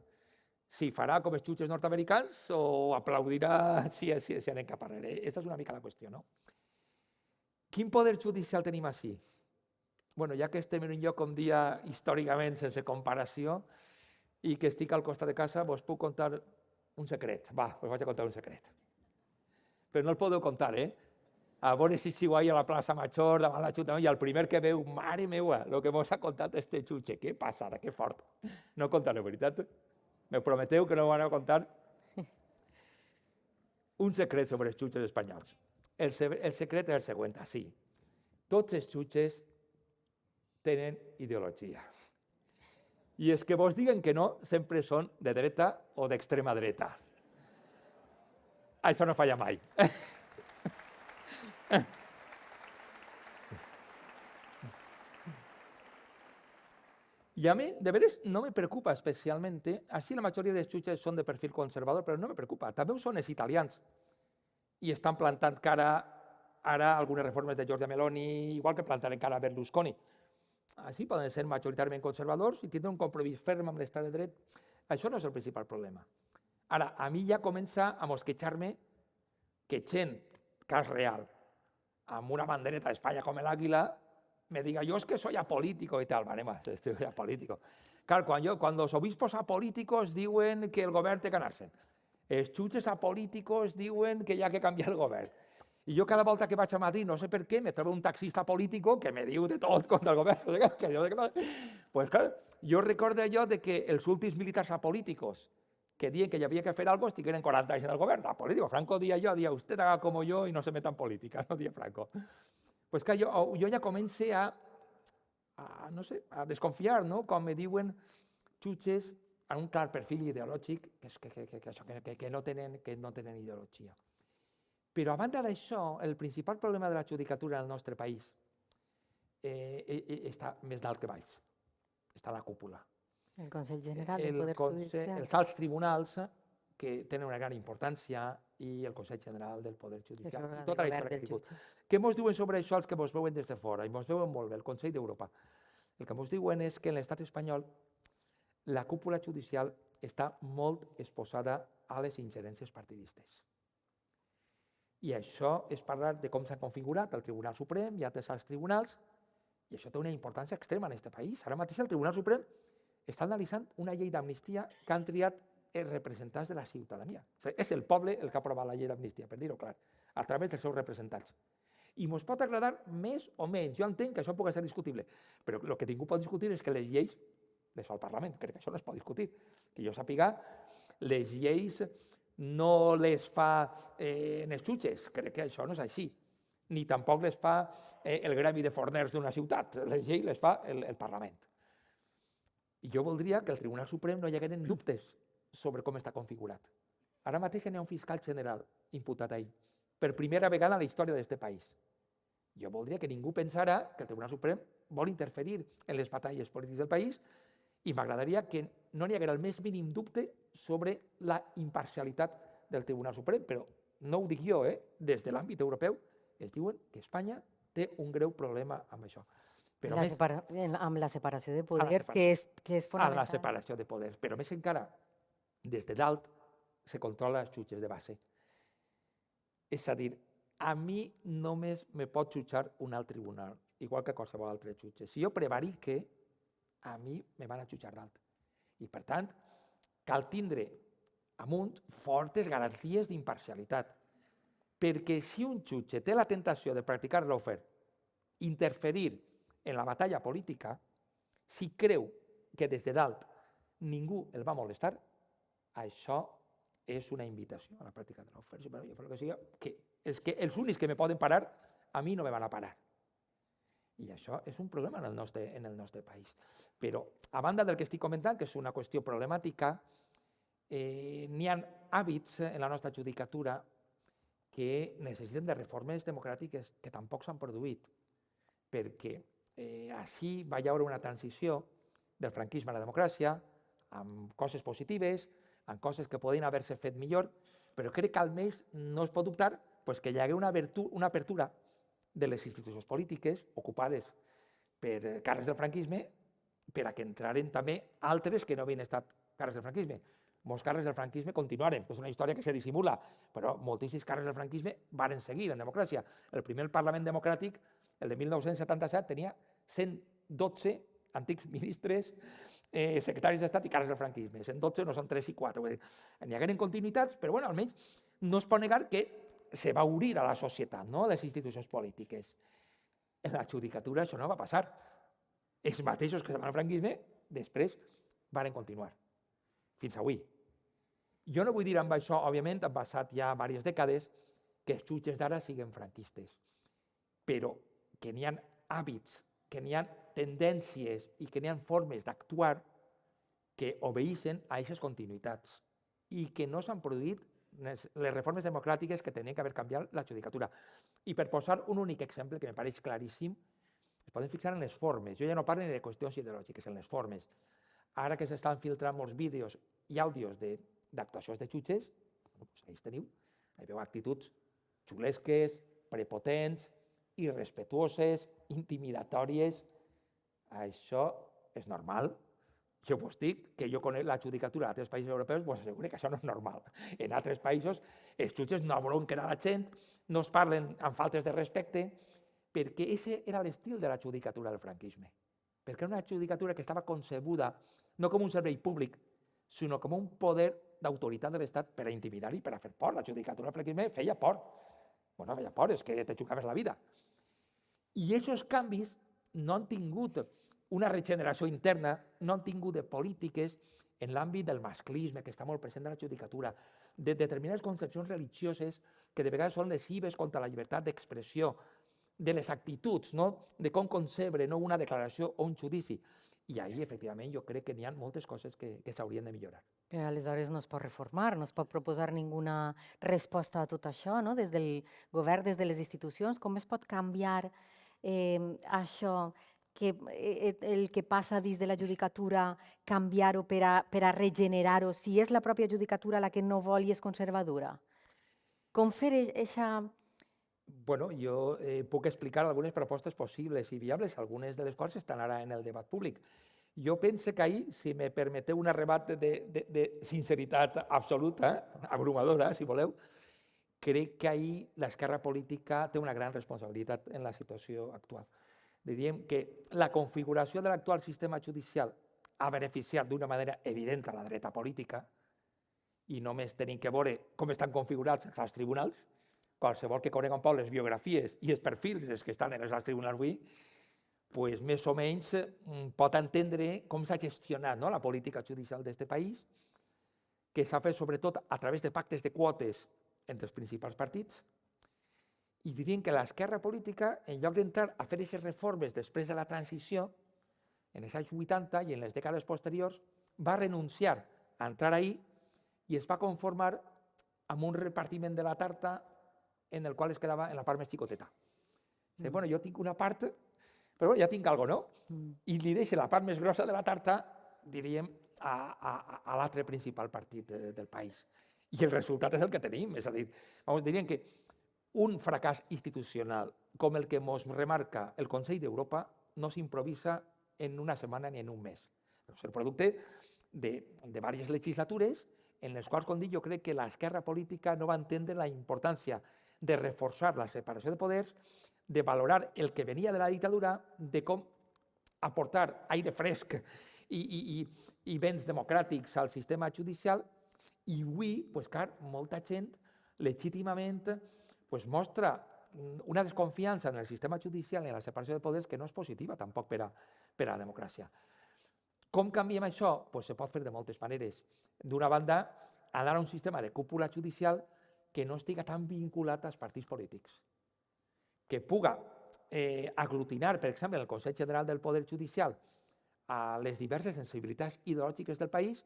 Si farà com els jutges nord-americans o aplaudirà si anem cap arrere? Aquesta és una mica la qüestió, no? Quin Poder Judicial tenim així? Bueno, ja que estem en un lloc, com dia, històricament sense comparació, i que estic al costat de casa, vos puc contar un secret. Va, us vaig a contar un secret. Però no el podeu contar, a veure si sigo ahí a la plaça Major, davant l'Ajuntament, i el primer que veu, mare meua, el que mos ha contat este jutge, que passada, que fort. No contaré, veritat? Me prometeu que no ho aneu a contar? Un secret sobre els jutges espanyols. El secret és el següent, sí. Tots els jutges tenen ideologia. I els que vos diguen que no, sempre són de dreta o d'extrema dreta. Això no falla mai. I a mi, de veres, no me preocupa especialment. Així la majoria dels jutges són de perfil conservador, però no me preocupa. També ho són els italians. I estan plantant cara ara algunes reformes de Giorgia Meloni, igual que plantaren cara a Berlusconi. Així poden ser majoritàriament conservadors i tindre un compromís ferm amb l'estat de dret. Això no és el principal problema. Ara, a mi ja comença a mosquejar-me que gent, cas real, amb una bandereta d'Espanya com l'àguila, me diga, yo es que soy apolítico y tal. Vale, estoy apolítico. Claro, cuando los obispos apolíticos diuen que el govern té que anar-se'n. Els jutges apolíticos diuen que hi ha que canviar el govern. I jo cada volta que vaig a Madrid, no sé per què, me trobo un taxista político que me diu de tot contra el govern. Pues clar, jo recordo allò de que els últims militars apolíticos que diuen que hi havia que fer alguna cosa estigueren 40 anys en el govern. Apolítico. Franco dia usted haga como yo y no se meta en política, no dia Franco. Pues clar, jo ja comencé a desconfiar, no?, quan me diuen jutges amb un clar perfil ideològic que no tenen ideologia. Però a banda d'això, el principal problema de la judicatura en el nostre país està més dalt que baix. Està a la cúpula. El Consell General del Poder Judicial. Els alts tribunals, que tenen una gran importància, i el Consell General del Poder Judicial. I tota la història que ha tingut. Què ens diuen sobre això els que ens veuen des de fora? I ens veuen molt bé, el Consell d'Europa. El que ens diuen és que en l'estat espanyol la cúpula judicial està molt exposada a les ingerències partidistes. I això és parlar de com s'ha configurat el Tribunal Suprem i altres alts tribunals, i això té una importància extrema en aquest país. Ara mateix el Tribunal Suprem està analitzant una llei d'amnistia que han triat els representants de la ciutadania. És el poble el que ha aprovat la llei d'amnistia, per dir-ho clar, a través dels seus representants. I ens pot agradar més o menys. Jo entenc que això pugui ser discutible, però el que ningú pot discutir és que les lleis les fa el Parlament. Crec que això no es pot discutir. Que jo sàpiga, les lleis no les fa els jutges. Crec que això no és així. Ni tampoc les fa el gremi de forners d'una ciutat. Les lleis les fa el Parlament. I jo voldria que el Tribunal Suprem no hi hagueren dubtes sobre com està configurat. Ara mateix hi ha un fiscal general imputat ahir, per primera vegada en la història d'aquest país. Jo voldria que ningú pensara que el Tribunal Suprem vol interferir en les batalles polítiques del país i m'agradaria que no n'hi haguera el més mínim dubte sobre la imparcialitat del Tribunal Suprem, però no ho dic jo, des de l'àmbit europeu es diuen que Espanya té un greu problema amb això. Amb la separació de poders, que és fonamental. Amb la separació de poders, però més encara, des de dalt se controla els jutges de base. És a dir, a mi només me pot jutjar un alt tribunal, igual que qualsevol altre jutge. Si jo prevarique, a mi me van a jutjar dalt. I per tant, cal tindre amunt fortes garanties d'imparcialitat. Perquè si un jutge té la tentació de practicar l'ofer, interferir en la batalla política, si creu que des de dalt ningú el va molestar, això és una invitació a la pràctica de l'oferta. Bueno, jo faré el que sigui, que és que els únics que me poden parar, a mi no me van a parar. I això és un problema en el nostre país. Però, a banda del que estic comentant, que és una qüestió problemàtica, n'hi ha hàbits en la nostra judicatura que necessiten de reformes democràtiques que tampoc s'han produït, perquè així va hi haure una transició del franquisme a la democràcia, amb coses positives, amb coses que podien haver-se fet millor, però crec que almenys no es pot dubtar que hi hagué una apertura de les institucions polítiques ocupades per càrrecs del franquisme per a que entraren també altres que no havien estat càrrecs del franquisme. Molts càrrecs del franquisme continuaren, és una història que se dissimula, però moltíssims càrrecs del franquisme varen seguir en democràcia. El primer Parlament democràtic, el de 1977, tenia 112 antics ministres, secretaris d'Estat i càrrecs del franquisme. 112 no són 3 i 4. N'hi hagueren continuïtats, però almenys no es pot negar que se va obrir a la societat, a les institucions polítiques. En la judicatura això no va passar. Els mateixos que estaven al franquisme, després varen continuar, fins avui. Jo no vull dir amb això, òbviament, han passat ja diverses dècades, que els jutges d'ara siguin franquistes, però que n'hi ha hàbits, que n'hi ha tendències i que n'hi ha formes d'actuar que obeeixen a aquestes continuïtats i que no s'han produït les reformes democràtiques que tenien que haver canviat la judicatura. I per posar un únic exemple que me pareix claríssim, es poden fixar en les formes. Jo ja no parlo ni de qüestions ideològiques, en les formes. Ara que s'estan filtrant molts vídeos i àudios d'actuacions de jutges, ahí teniu, hi veu actituds xulesques, prepotents, irrespetuoses, intimidatòries. Això és normal. Jo vos dic que jo conec la judicatura d'altres països europeus, vos asseguro que això no és normal. En altres països els jutges no bronquen a la gent, no es parlen amb faltes de respecte, perquè aquest era l'estil de la judicatura del franquisme. Perquè era una judicatura que estava concebuda no com un servei públic, sinó com un poder d'autoritat de l'Estat per a intimidar i per a fer por. La judicatura del franquisme feia por. Bueno, feia por, és que te jugaves la vida. I aquests canvis no han tingut una regeneració interna, no han tingut de polítiques en l'àmbit del masclisme, que està molt present en la judicatura, de determinades concepcions religioses que de vegades són lesives contra la llibertat d'expressió, de les actituds, de com concebre una declaració o un judici. I ahí, efectivament, jo crec que n'hi ha moltes coses que s'haurien de millorar. Però aleshores no es pot reformar, no es pot proposar ninguna resposta a tot això, no? Des del govern, des de les institucions, com es pot canviar això, el que passa dins de la judicatura, canviar-ho per a regenerar-ho, si és la pròpia judicatura la que no vol i és conservadora? Com fer aquesta... Bueno, jo puc explicar algunes propostes possibles i viables, algunes de les quals estan ara en el debat públic. Jo penso que ahir, si me permeteu un arrebat de sinceritat absoluta, abrumadora, si voleu, crec que ahir l'esquerra política té una gran responsabilitat en la situació actual. Diríem que la configuració de l'actual sistema judicial ha beneficiat d'una manera evident a la dreta política i només tenim que veure com estan configurats els tribunals. Qualsevol que conega un poc les biografies i els perfils que estan en els tribunals avui, més o menys pot entendre com s'ha gestionat la política judicial d'aquest país, que s'ha fet sobretot a través de pactes de quotes entre els principals partits, i diríem que l'esquerra política, en lloc d'entrar a fer aquestes reformes després de la transició, en els anys 80 i en les dècades posteriors, va renunciar a entrar ahí i es va conformar amb un repartiment de la tarta en el qual es quedava en la part més xicoteta. Bueno, jo tinc una part, però ja tinc alguna cosa, no? I li deixa la part més grossa de la tarta, diríem, a l'altre principal partit del país. I el resultat és el que tenim, és a dir, diríem que un fracàs institucional com el que ens remarca el Consell d'Europa no s'improvisa en una setmana ni en un mes. És el producte de diverses legislatures en les quals, com dic, jo crec que l'esquerra política no va entendre la importància de reforçar la separació de poders, de valorar el que venia de la dictadura, de com aportar aire fresc i béns democràtics al sistema judicial, i avui, clar, molta gent legítimament mostra una desconfiança en el sistema judicial i en la separació de poders que no és positiva tampoc per a la democràcia. Com canviem això? Se pot fer de moltes maneres. D'una banda, anar a un sistema de cúpula judicial que no estiga tan vinculat als partits polítics, que puga aglutinar, per exemple, el Consell General del Poder Judicial a les diverses sensibilitats ideològiques del país,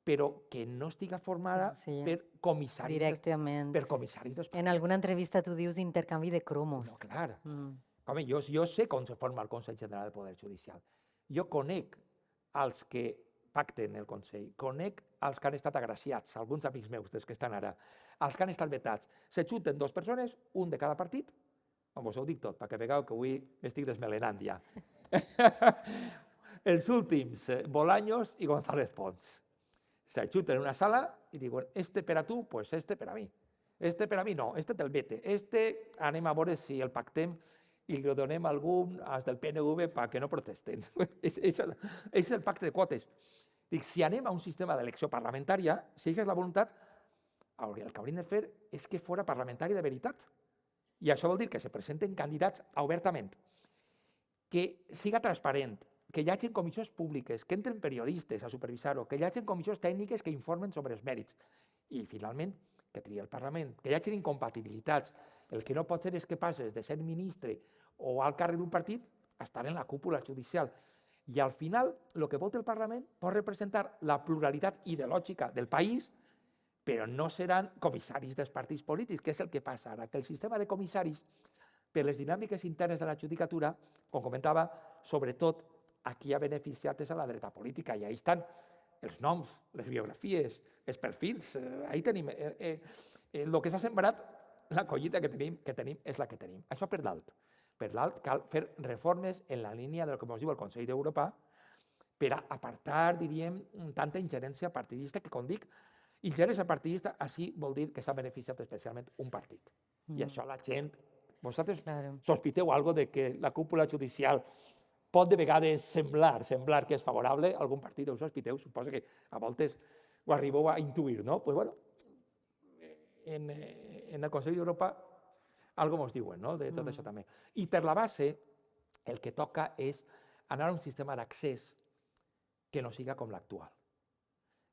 però que no estiga formada per comissaris directament. dels En alguna entrevista tu dius intercanvi de cromos. No, clar. Home, jo sé com se forma el Consell General del Poder Judicial. Jo conec els que pacten el Consell, conec els que han estat agraciats, alguns amics meus dels que estan ara, els que han estat vetats. Se junten dues persones, un de cada partit, vos ho dic tot, perquè vegeu que avui m'estic desmelenant ja. Els últims, Bolaños i González Pons. Se junten en una sala i diuen, este per a tu, pues este per a mi. Este per a mi no, este te'l vete. Este anem a veure si el pactem i li donem a algun als del PNV perquè no protesten. És el pacte de quotes. Dic, si anem a un sistema d'elecció parlamentària, si és la voluntat, el que hauríem de fer és que fora parlamentari de veritat. I això vol dir que se presenten candidats obertament, que siga transparent, que hi hagi comissions públiques, que entren periodistes a supervisar-ho, que hi hagi comissions tècniques que informen sobre els mèrits. I, finalment, que tria el Parlament, que hi hagi incompatibilitats. El que no pot ser és que passes de ser ministre o alt càrrec d'un partit a estar en la cúpula judicial. I al final, el que vota el Parlament pot representar la pluralitat ideològica del país, però no seran comissaris dels partits polítics, que és el que passa ara, que el sistema de comissaris, per les dinàmiques internes de la judicatura, com comentava, sobretot a qui ha beneficiat és a la dreta política, i ahí estan els noms, les biografies, els perfils, ahí tenim. El que s'ha sembrat, la collita que tenim és la que tenim. Això per l'alt. Per l'alt cal fer reformes en la línia del que ens diu el Consell d'Europa per apartar, diríem, tanta ingerència partidista que, com dic, ingerència partidista així vol dir que s'ha beneficiat especialment un partit. I això la gent... Vosaltres sospiteu algo de que la cúpula judicial pot de vegades semblar que és favorable a algun partit, ho sospiteu? Suposo que a voltes ho arribeu a intuir, no? Pues bueno, en el Consell d'Europa algo ens diuen, no?, de tot això també. I per la base, el que toca és anar a un sistema d'accés que no siga com l'actual,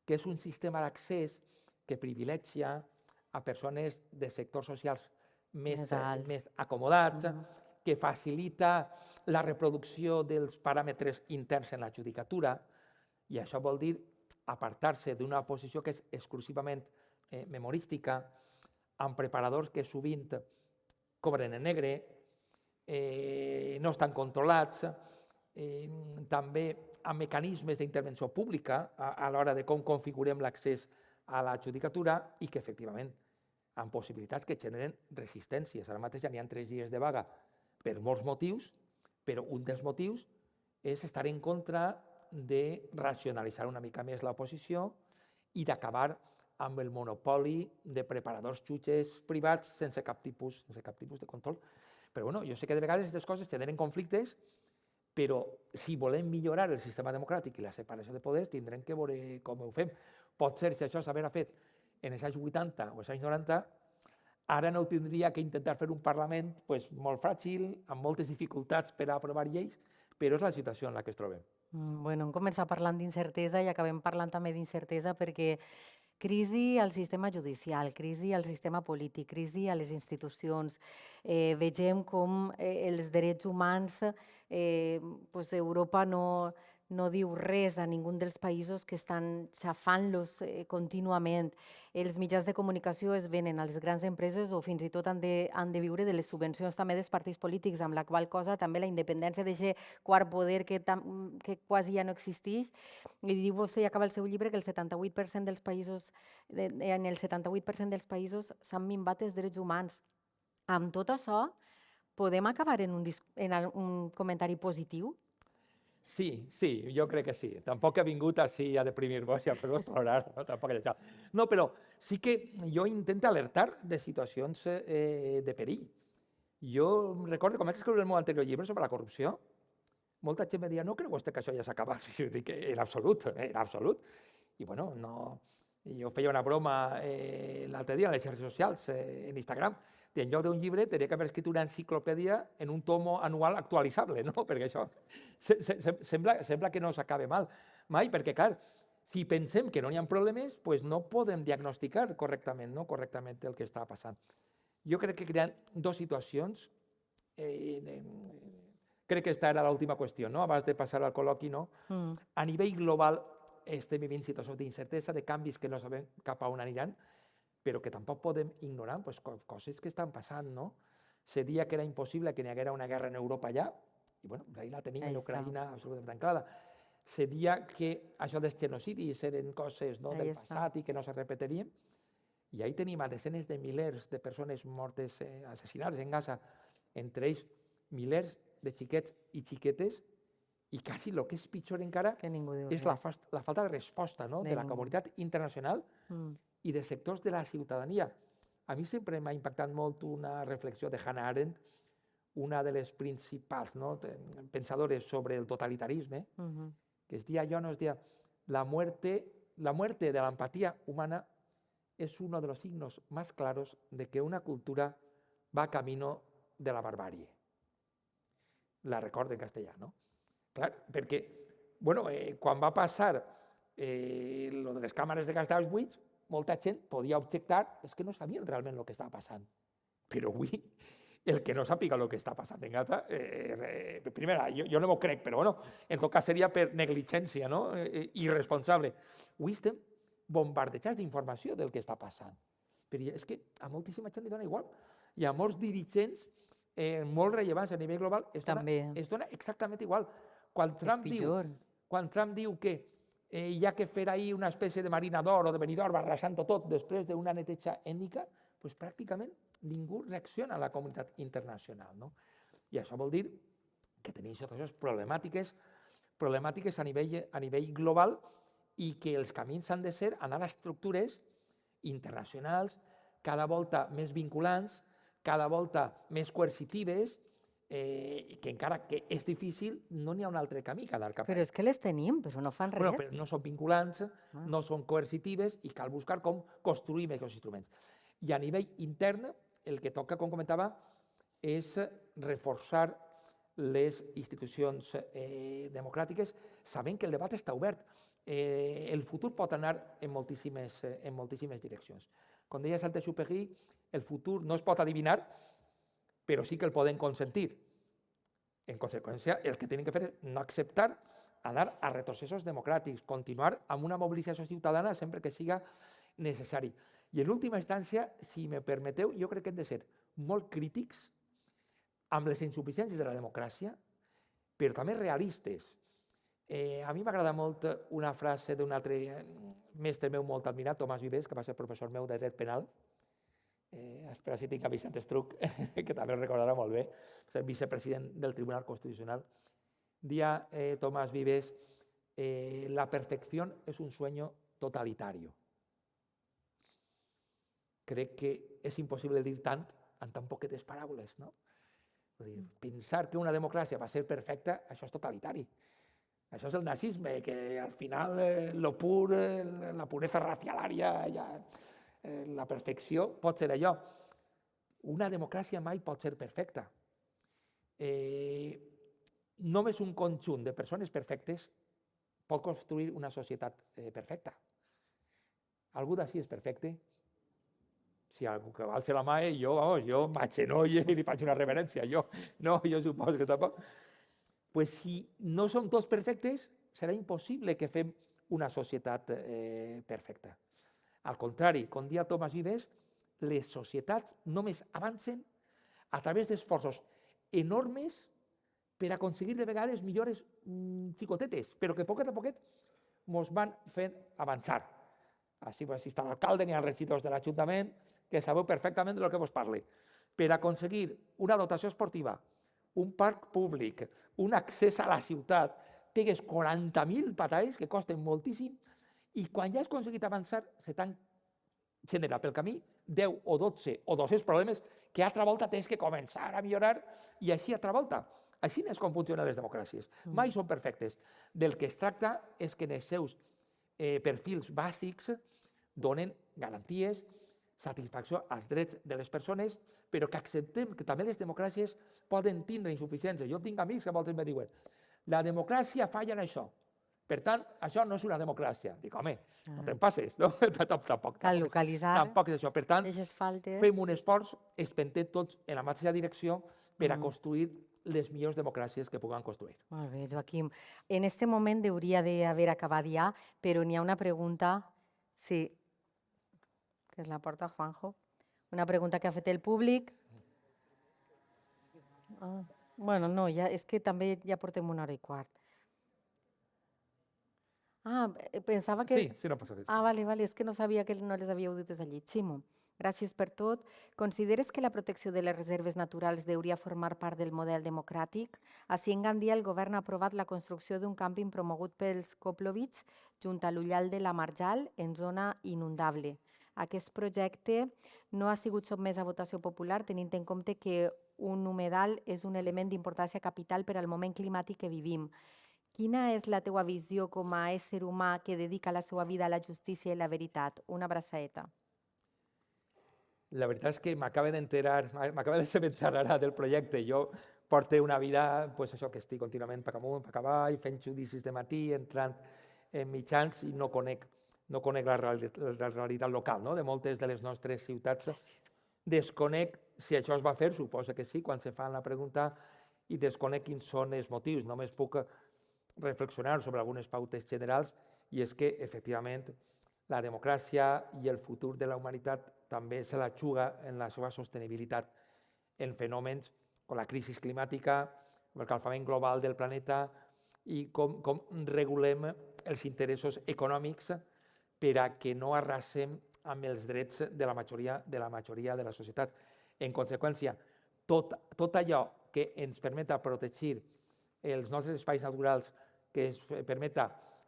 que és un sistema d'accés que privilegia a persones de sectors socials més acomodats, que facilita la reproducció dels paràmetres interns en la judicatura, i això vol dir apartar-se d'una posició que és exclusivament memorística, amb preparadors que sovint cobren en negre, no estan controlats, també amb mecanismes d'intervenció pública a l'hora de com configurem l'accés a la judicatura i que, efectivament, amb possibilitats que generen resistències. Ara mateix ja n'hi ha 3 dies de vaga per molts motius, però un dels motius és estar en contra de racionalitzar una mica més l'oposició i d'acabar amb el monopoli de preparadors jutges privats sense cap tipus de control. Però bueno, jo sé que de vegades aquestes coses generen conflictes, però si volem millorar el sistema democràtic i la separació de poders tindrem que veure com ho fem. Pot ser, si això s'haguera fet en els anys 80 o els anys 90, ara no tindria que intentar fer un Parlament molt fràgil, amb moltes dificultats per a aprovar lleis, però és la situació en la que ens trobem. Bueno, hem començat parlant d'incertesa i acabem parlant també d'incertesa perquè crisi al sistema judicial, crisi al sistema polític, crisi a les institucions. Vegem com els drets humans, Europa no diu res a ningú dels països que estan xafant-los contínuament. Els mitjans de comunicació es venen a les grans empreses o fins i tot han de viure de les subvencions també dels partits polítics, amb la qual cosa també la independència d'aquest quart poder que quasi ja no existeix. I diu vostè, i acaba el seu llibre, que en el 78% dels països s'han minvat els drets humans. Amb tot això, podem acabar en un comentari positiu? Sí, jo crec que sí. Tampoc he vingut així a deprimir-vos i a fer-vos plorar, tampoc és això. No, però sí que jo intento alertar de situacions de perill. Jo recordo, quan vaig escriure el meu anterior llibre sobre la corrupció, molta gent me deia, no creu vostè que això ja s'ha acabat? I jo dic, en absolut. I bueno, jo feia una broma l'altre dia en les xarxes socials, en Instagram, en lloc d'un llibre tenia que haver escrit una enciclopèdia en un tomo anual actualitzable, no? Perquè això sembla que no s'acabe mai, perquè, clar, Si pensem que no hi ha problemes, doncs no podem diagnosticar correctament el que està passant. Jo crec que creen dues situacions. Crec que aquesta era l'última qüestió, no? Abans de passar al col·loqui, no? A nivell global estem vivint situacions d'incertesa, de canvis que no sabem cap a on aniran, però que tampoc podem ignorar pues, coses que estan passant, no? Se dia que era impossible que n'hi haguera una guerra en Europa allà, i bueno, ahí la tenim en Ucraïna absolutament tancada. Se dia que això dels genocidis eren coses del passat i que no se repetirien, i ahí tenim a desenes de milers de persones mortes, assassinades en Gaza, entre ells milers de xiquets i xiquetes, i quasi el que és pitjor encara és la falta de resposta de la comunitat internacional i de sectors de la ciutadania. A mi sempre m'ha impactat molt una reflexió de Hannah Arendt, una de les principals pensadores sobre el totalitarisme, que es deia allò, es deia, la muerte de la empatía humana es uno de los signos más claros de que una cultura va camino de la barbarie. La recordo en castellà, no? Clar, perquè, bueno, quan va passar lo de les càmeres de gas d'Auschwitz, molta gent podia objectar que no sabien realment el que estava passant. Però avui, el que no sàpiga el que està passant en Gaza, primera, jo no m'ho crec, però bueno, en tot cas seria per negligència, no? Irresponsable. Avui estem bombardejats d'informació del que està passant. Però és que a moltíssima gent li dona igual. I a molts dirigents molt rellevants a nivell global es dona exactament igual. Quan Trump diu que hi ha que fer ahir una espècie de Marina d'Or o de Benidorm arrasant-ho tot després d'una neteja ètnica, doncs pràcticament ningú reacciona a la comunitat internacional. I això vol dir que tenim situacions problemàtiques a nivell global i que els camins han de ser anar a estructures internacionals cada volta més vinculants, cada volta més coercitives, que encara que és difícil, no n'hi ha un altre camí que anar cap a. Però és que les tenim, però no fan res. Però no són vinculants, no són coercitives i cal buscar com construir aquests instruments. I a nivell intern, el que toca, com comentava, és reforçar les institucions democràtiques, sabent que el debat està obert. El futur pot anar en moltíssimes direccions. Com deia Saint-Exupéry, el futur no es pot adivinar, però sí que el poden consentir. En conseqüència, el que tenen que fer és no acceptar anar a retrocessos democràtics, continuar amb una mobilització ciutadana sempre que siga necessari. I en última instància, si me permeteu, jo crec que hem de ser molt crítics amb les insuficiències de la democràcia, però també realistes. A mi m'agrada molt una frase d'un altre mestre meu molt admirat, Tomàs Vives, que va ser professor meu de dret penal. Espera si tinc a Vicent Estruch, que també el recordarà molt bé, és el vicepresident del Tribunal Constitucional. Dia Tomàs Vives, la perfecció és un sueño totalitario. Crec que és impossible dir tant en tan poquetes paraules, no? Pensar que una democràcia va ser perfecta, això és totalitari. Això és el nazisme, que al final la puresa racialària, la perfecció pot ser allò. Una democràcia mai pot ser perfecta. Només un conjunt de persones perfectes pot construir una societat perfecta. Algú d'ací és perfecte? Si algú que va alçar la mà, jo m'aixenolle i li faig una reverència. Jo suposo que tampoc. Pues si no som tots perfectes, serà impossible que fem una societat perfecta. Al contrari, com deia Tomàs Vives, les societats només avancen a través d'esforços enormes per aconseguir de vegades millores xicotetes, però que poquet a poquet ens van fent avançar. Així està l'alcalde ni els regidors de l'Ajuntament, que sabeu perfectament del que vos parle. Per aconseguir una dotació esportiva, un parc públic, un accés a la ciutat, pegues 40.000 patalles que costen moltíssim, i quan ja has aconseguit avançar, se t'han generat pel camí 10 o 12 o 200 problemes que altra volta tens que començar a millorar i així altra volta. Així és com funcionen les democràcies. Mai són perfectes. Del que es tracta és que en els seus perfils bàsics donen garanties, satisfacció als drets de les persones, però que acceptem que també les democràcies poden tindre insuficiències. Jo tinc amics que moltes me diuen la democràcia falla en això, Per tant, això no és una democràcia. Dic, home, no te'n passes, no? Tampoc Cal localitzar és això. Per tant, aquestes faltes. fem un esforç, espentem tots en la mateixa direcció per a construir les millors democràcies que puguem construir. Molt bé, Joaquim. En este moment hauria d'haver acabat ja, però n'hi ha una pregunta, sí, que es la porta Juanjo. Una pregunta que ha fet el públic. Bueno, no, ja, és que també ja portem 1 hora i 1/4. Pensava que... Sí, no passa res. Vale, és que no sabia que no les havíeu dutes allí. Ximo, gràcies per tot. Consideres que la protecció de les reserves naturals hauria formar part del model democràtic? Així, en Gandia, el govern ha aprovat la construcció d'un càmping promogut pels Koplovich junt a l'Ullal de la Marjal, en zona inundable. Aquest projecte no ha sigut sotmès a votació popular, tenint en compte que un humedal és un element d'importància capital per al moment climàtic que vivim. Quina és la teua visió com a ésser humà que dedica la seva vida a la justícia i la veritat? Una abraçadeta. La veritat és que m'acaba d'assabentar ara del projecte. Jo porto una vida, pues això, que estic contínuament per amunt, per avall, fent judicis de matí, entrant en mitjans i no conec la realitat local, no? De moltes de les nostres ciutats. Desconec si això es va fer, suposo que sí, quan se fa la pregunta, i desconec quins són els motius. Només puc reflexionar sobre algunes pautes generals, i és que, efectivament, la democràcia i el futur de la humanitat també se la juga en la seva sostenibilitat en fenòmens com la crisi climàtica, l'escalfament global del planeta i com regulem els interessos econòmics per a que no arrasem amb els drets de la majoria de la societat. En conseqüència, tot allò que ens permeta protegir els nostres espais naturals, que ens permeta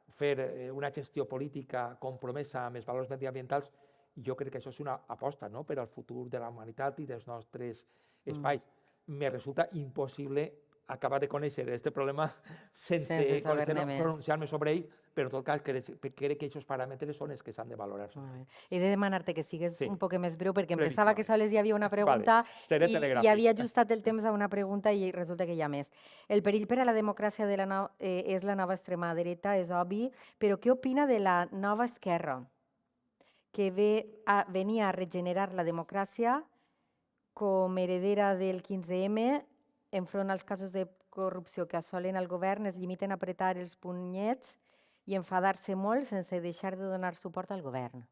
fer una gestió política compromesa amb els valors mediambientals, jo crec que això és una aposta, no?, per al futur de la humanitat i dels nostres espais. Me resulta impossible acabar de conèixer aquest problema sense pronunciar-me sobre ell, però en tot cas crec que aquests paràmetres són els que s'han de valorar. He de demanar-te que sigues un poc més breu, perquè em pensava que sols hi havia una pregunta i havia ajustat el temps a una pregunta i resulta que hi ha més. El perill per a la democràcia és la nova extrema dreta, és obvi, però què opina de la nova esquerra, que venia a regenerar la democràcia com heredera del 15M, enfront als casos de corrupció que assolen el govern, es limiten a apretar els punyets i enfadar-se molt sense deixar de donar suport al govern?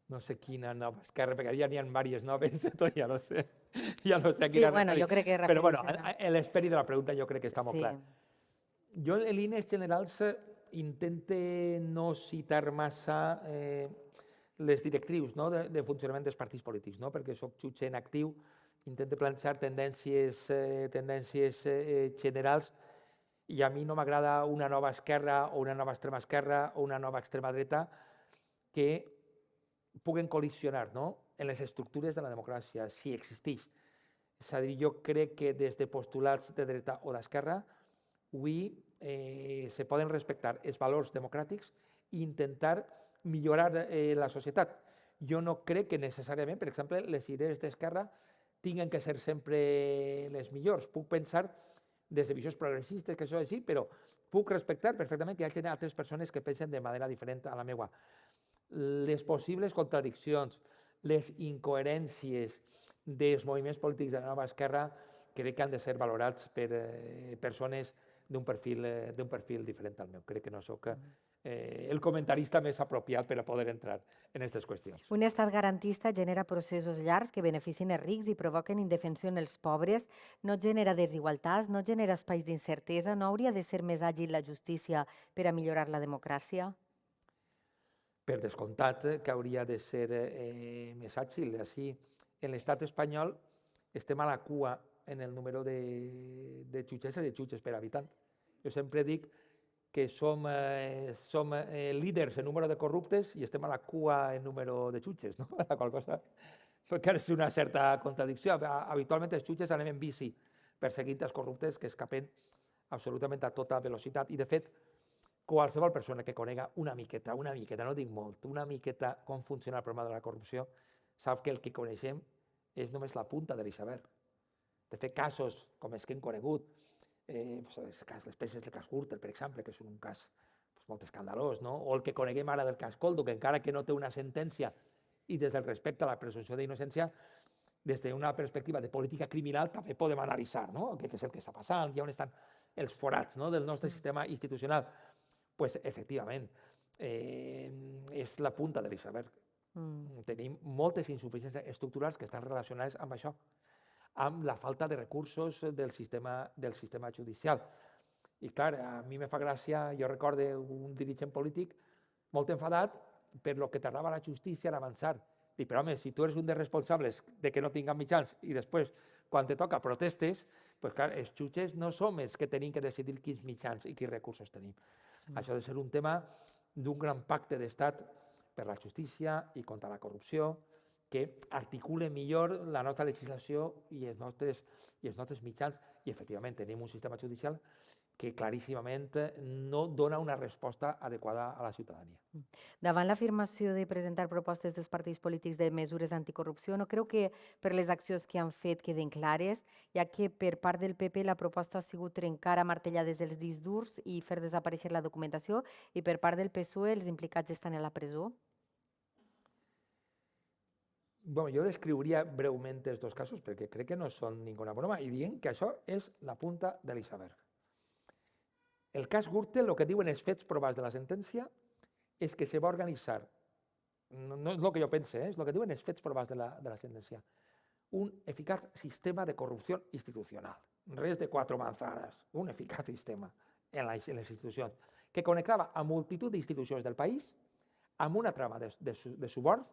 No sé quina nova esquerra, perquè ja n'hi ha diverses noves, ja no sé a quina... Sí, bueno, jo crec que però bueno, l'esperit de la pregunta jo crec que està molt clar. Jo, en línies generals, intente no citar massa les directrius de funcionament dels partits polítics, perquè soc jutge en actiu, intento plantejar tendències generals, i a mi no m'agrada una nova esquerra o una nova extrema esquerra o una nova extrema dreta que puguen col·lisionar en les estructures de la democràcia, si existeix. És a dir, jo crec que des de postulats de dreta o d'esquerra avui se poden respectar els valors democràtics i intentar millorar la societat. Jo no crec que necessàriament, per exemple, les idees d'esquerra tinguen que ser sempre les millors. Puc pensar des de visions progressistes que això és així, però puc respectar perfectament que hi hagi altres persones que pensen de manera diferent a la meva. Les possibles contradiccions, les incoherències dels moviments polítics de la nova esquerra crec que han de ser valorats per persones d'un perfil diferent al meu. Crec que no soc el comentarista més apropiat per a poder entrar en aquestes qüestions. Un estat garantista genera processos llargs que beneficien els rics i provoquen indefensió en els pobres, no genera desigualtats, no genera espais d'incertesa, no hauria de ser més àgil la justícia per a millorar la democràcia? Per descomptat que hauria de ser més àgil. Així, en l'estat espanyol estem a la cua en el número de jutgesses i jutges per habitant. Jo sempre dic que som líders en número de corruptes i estem a la cua en número de jutges, la qual cosa és una certa contradicció. Habitualment els jutges anem en bici perseguint els corruptes que escapen absolutament a tota velocitat. I, de fet, qualsevol persona que conega una miqueta, no dic molt, una miqueta com funciona el problema de la corrupció, sap que el que coneixem és només la punta de l'iceberg. De fet, casos com els que hem conegut, les peces del cas Gürtel, per exemple, que són un cas molt escandalós, no? O el que coneguem ara del cas Koldo, que encara que no té una sentència i des del respecte a la presumpció d'innocència, des d'una perspectiva de política criminal també podem analitzar, no? Què és el que està passant, i on estan els forats, no? Del nostre sistema institucional. Pues, efectivament, és la punta de l'iceberg. Tenim moltes insuficiències estructurals que estan relacionades amb això, amb la falta de recursos del sistema judicial. I clar, a mi me fa gràcia, jo recordo un dirigent polític molt enfadat per lo que tardava la justícia en avançar. Dic, però home, si tu eres un dels responsables de que no tinguem mitjans i després, quan te toca, protestes, doncs clar, els jutges no som els que tenim que decidir quins mitjans i quins recursos tenim. Això ha de ser un tema d'un gran pacte d'estat per la justícia i contra la corrupció, que articule millor la nostra legislació i els nostres mitjans. I, efectivament, tenim un sistema judicial que claríssimament no dona una resposta adequada a la ciutadania. Davant l'afirmació de presentar propostes dels partits polítics de mesures anticorrupció, no creu que per les accions que han fet queden clares, ja que per part del PP la proposta ha sigut trencar a martellades els discs durs i fer desaparèixer la documentació, i per part del PSOE els implicats estan a la presó? Jo descriuria breument els dos casos perquè crec que no són ninguna broma i dient que això és la punta de l'iceberg. El cas Gürtel, el que diuen els fets provats de la sentència, és que se va organitzar, no és el que jo pense, és el que diuen els fets provats de la sentència, un eficaç sistema de corrupció institucional. Res de quatre manzanas, un eficaç sistema en les institucions, que connectava a multitud d'institucions del país amb una trama de suborns,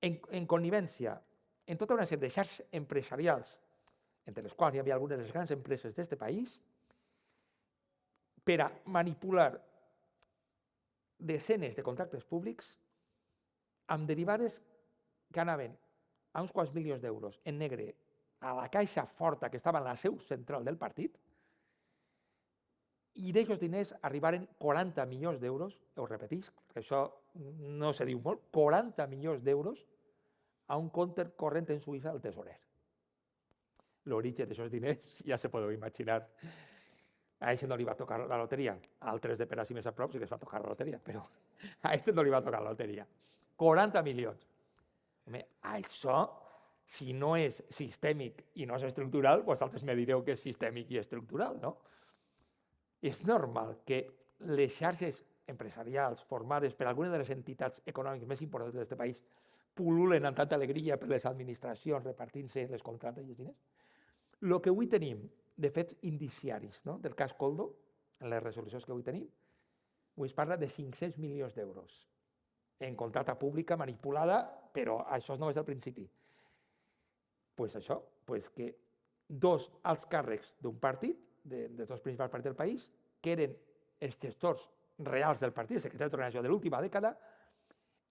en connivència en tota una sèrie de xarxes empresarials, entre les quals hi havia algunes de les grans empreses d'aquest país, per a manipular desenes de contractes públics amb derivades que anaven a uns quants milions d'euros en negre a la caixa forta que estava en la seu central del partit, i d'aquests diners arribaren 40 milions d'euros, ho repetís, que això no se diu molt, 40 milions d'euros a un compte corrent en Suïssa del tesorer. L'origen d'aquests diners ja se podeu imaginar. A aquest no li va tocar la loteria. A altres de Peras i més a prop sí que es va tocar la loteria, però a aquest no li va tocar la loteria. 40 milions. Home, això, si no és sistèmic i no és estructural, vosaltres me direu que és sistèmic i estructural, no? És normal que les xarxes empresarials formades per algunes de les entitats econòmiques més importants d'aquest país pul·lulen amb tanta alegria per les administracions repartint-se les contractes i els diners. El que avui tenim de fets indiciaris del cas Koldo, en les resolucions que avui tenim, avui es parla de 500 milions d'euros en contracta pública manipulada, però això no és el principi. Doncs això, que dos alts càrrecs d'un partit, dels dos principals partits del país, que eren els gestors reals del partit, el secretari d'organització de l'última dècada,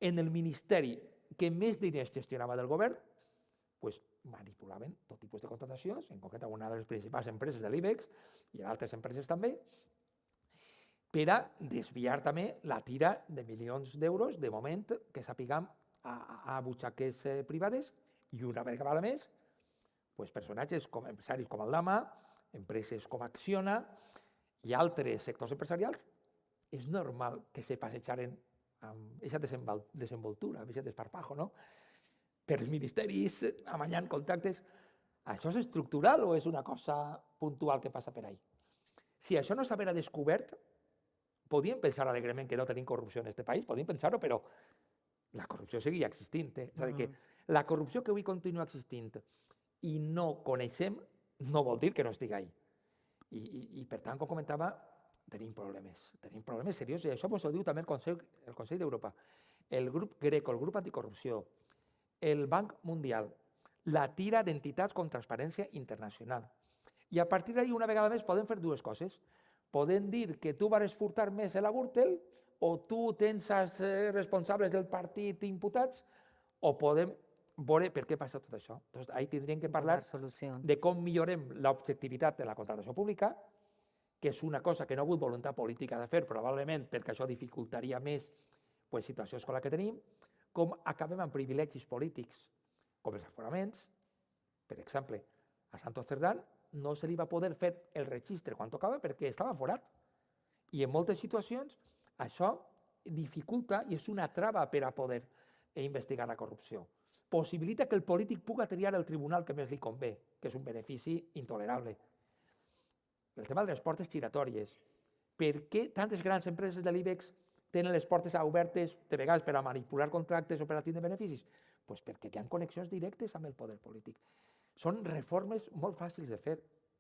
en el ministeri que més diners gestionava del govern, manipulaven tot tipus de contractacions, en concret una de les principals empreses de l'IBEX i altres empreses també, per a desviar també la tira de milions d'euros, de moment, que sapiguem, a butxaques privades, i una vegada més, personatges com empresaris com Aldama, empreses com Acciona i altres sectors empresarials, és normal que se passejaren amb aquesta desenvoltura, amb aquest desparpajo, no? Per els ministeris, amanyant contractes. Això és estructural o és una cosa puntual que passa per ahí? Si això no s'havera descobert, podíem pensar alegrement que no tenim corrupció en aquest país, podíem pensar-ho, però la corrupció seguia existint. És a dir, que la corrupció que avui continua existint i no coneixem no vol dir que no estigui ahí. I per tant, com comentava, tenim problemes seriosos, i això ho diu també el Consell d'Europa, el grup Greco, el grup anticorrupció, el Banc Mundial, la tira d'entitats com Transparència Internacional. I a partir d'ahí, una vegada més, podem fer dues coses. Podem dir que tu vas furtar més a la Gürtel, o tu tens els responsables del partit imputats, o podem veure per què passa tot això. Doncs ahí tindríem que parlar de com millorem l'objectivitat de la contractació pública, que és una cosa que no ha hagut voluntat política de fer, probablement perquè això dificultaria més situacions com la que tenim, com acabem amb privilegis polítics, com els aforaments. Per exemple, a Santos Cerdán no se li va poder fer el registre quan tocava perquè estava forat. I en moltes situacions això dificulta i és una trava per a poder investigar la corrupció. Possibilita que el polític pugui triar el tribunal que més li convé, que és un benefici intolerable. El tema de les portes giratòries. Per què tantes grans empreses de l'IBEX tenen les portes obertes de vegades per a manipular contractes o per a tindre beneficis? Doncs perquè hi ha connexions directes amb el poder polític. Són reformes molt fàcils de fer.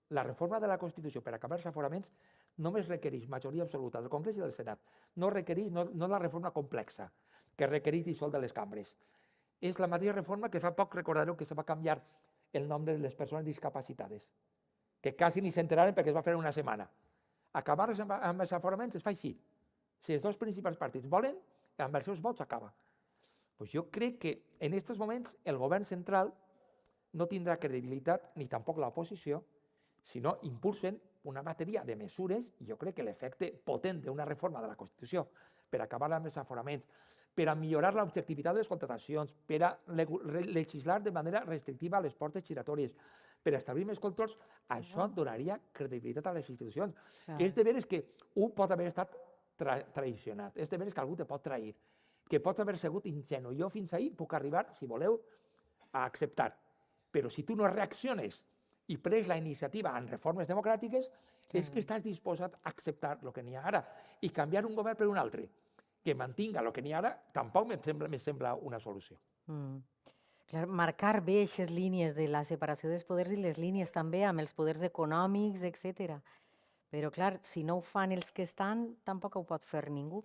La reforma de la Constitució per acabar els aforaments només requereix majoria absoluta del Congrés i del Senat. No requereix, no la reforma complexa, que requereix dissoldre les cambres. És la mateixa reforma que fa poc recordareu que se va canviar el nom de les persones discapacitades, que quasi ni s'enteraren perquè es va fer en una setmana. Acabar amb els aforaments es fa així. Si els dos principals partits volen, amb els seus vots acaba. Pues jo crec que en aquests moments el govern central no tindrà credibilitat, ni tampoc l'oposició, si no impulsen una bateria de mesures, i jo crec que l'efecte potent d'una reforma de la Constitució per acabar amb els aforaments, per a millorar l'objectivitat de les contratacions, per a legislar de manera restrictiva les portes giratòries, per a establir més controls, això donaria credibilitat a les institucions. És de veres que un pot haver estat traicionat, és de veres que algú te pot trair, que pots haver sigut ingenu. Jo fins ahir puc arribar, si voleu, a acceptar. Però si tu no reacciones i pres la iniciativa en reformes democràtiques, és que estàs disposat a acceptar el que n'hi ha ara i canviar un govern per un altre que mantinga el que n'hi ha ara tampoc me sembla una solució. Clar, marcar bé aquestes línies de la separació dels poders i les línies també amb els poders econòmics, etc. Però clar, si no ho fan els que estan, tampoc ho pot fer ningú.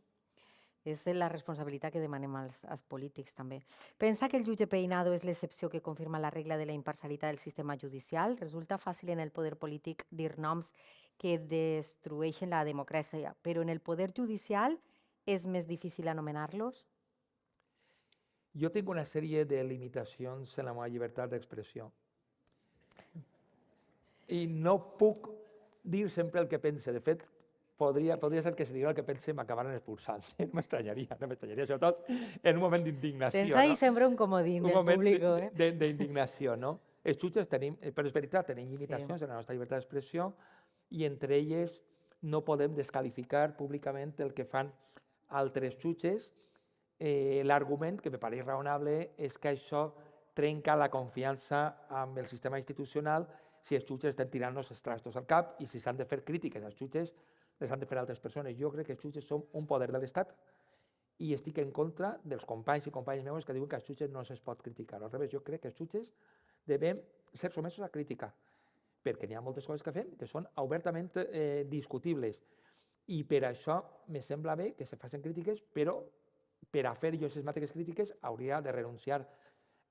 És la responsabilitat que demanem als polítics també. Pensa que el jutge Peinado és l'excepció que confirma la regla de la imparcialitat del sistema judicial? Resulta fàcil en el poder polític dir noms que destrueixen la democràcia, però en el poder judicial és més difícil anomenar-los? Jo tinc una sèrie de limitacions en la meva llibertat d'expressió. I no puc dir sempre el que pense. De fet, podria ser que si digués el que pense m'acabaran expulsant. No m'estranyaria, sobretot en un moment d'indignació. Tens ahí sempre un comodín del públic. Un moment d'indignació, no? Els jutges tenim, per veritat, tenim limitacions en la nostra llibertat d'expressió i entre elles no podem descalificar públicament el que fan altres jutges. L'argument, que me pareix raonable, és que això trenca la confiança amb el sistema institucional si els jutges estan tirant-nos els trastos al cap i si s'han de fer crítiques als jutges les han de fer altres persones. Jo crec que els jutges són un poder de l'Estat i estic en contra dels companys i companyes meus que diuen que els jutges no se'ls pot criticar. Al revés, jo crec que els jutges devem ser sotmesos a crítica, perquè n'hi ha moltes coses que fem que són obertament discutibles. I per això me sembla bé que se facin crítiques, però per a fer jo aquestes mateixes crítiques hauria de renunciar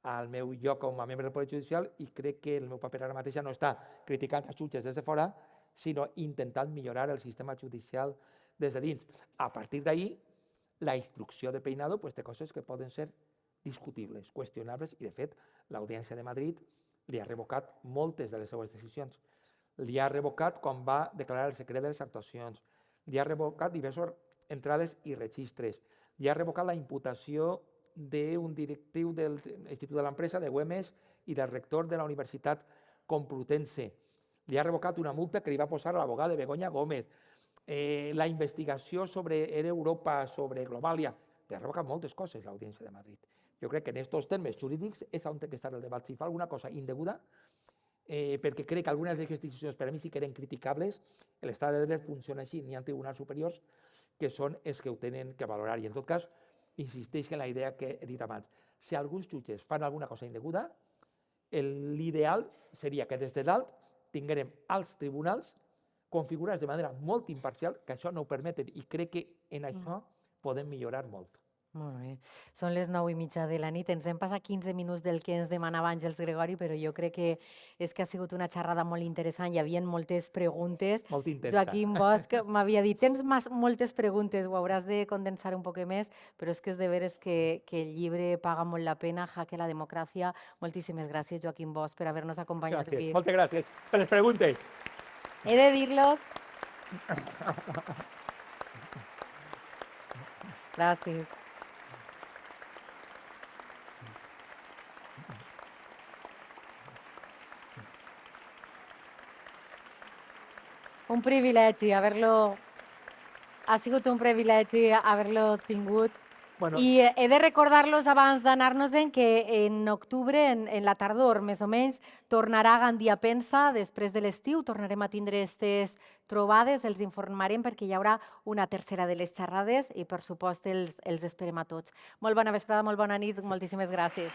al meu lloc com a membre del Poder Judicial i crec que el meu paper ara mateix no està criticant els jutges des de fora, sinó intentant millorar el sistema judicial des de dins. A partir d'ahir, la instrucció de Peinado té coses que poden ser discutibles, qüestionables, i de fet l'Audiència de Madrid li ha revocat moltes de les seues decisions. Li ha revocat quan va declarar el secret de les actuacions, li ha revocat diverses entrades i registres, li ha revocat la imputació d'un directiu de l'Institut de l'Empresa, de Güemes, i del rector de la Universitat Complutense. Li ha revocat una multa que li va posar a l'abogada Begoña Gómez. La investigació sobre Era Europa, sobre Globalia, li ha revocat moltes coses l'Audiència de Madrid. Jo crec que en aquests termes jurídics és on té que estar el debat. Si fa alguna cosa indeguda, perquè crec que algunes d'aquestes decisions per a mi sí que eren criticables, l'estat de dret funciona així, n'hi ha tribunals superiors que són els que ho tenen que valorar. I en tot cas, insisteix en la idea que he dit abans. Si alguns jutges fan alguna cosa indeguda, l'ideal seria que des de dalt tinguérem als tribunals configurats de manera molt imparcial, que això no ho permeten, i crec que en això podem millorar molt. Molt bé. Són les 9:30 de la nit. Ens hem passat 15 minuts del que ens demanava Àngels Gregori, però jo crec que és que ha sigut una xerrada molt interessant. Hi havia moltes preguntes. Molt intensa. Joaquim Bosch m'havia dit, tens moltes preguntes, ho hauràs de condensar un poc més, però és que és de veres que el llibre paga molt la pena, Jaque la democràcia. Moltíssimes gràcies, Joaquim Bosch, per haver-nos acompanyat avui. Moltes gràcies per les preguntes. He de dir-los... Gràcies. un privilegi haver-lo... Ha sigut un privilegi haver-lo tingut. I he de recordar-los abans d'anar-nos-en que en octubre, en la tardor més o menys, tornarà Gandia Pensa després de l'estiu, tornarem a tindre aquestes trobades, els informarem perquè hi haurà una tercera de les xerrades i per supost els esperem a tots. Molt bona vesprada, molt bona nit, moltíssimes gràcies.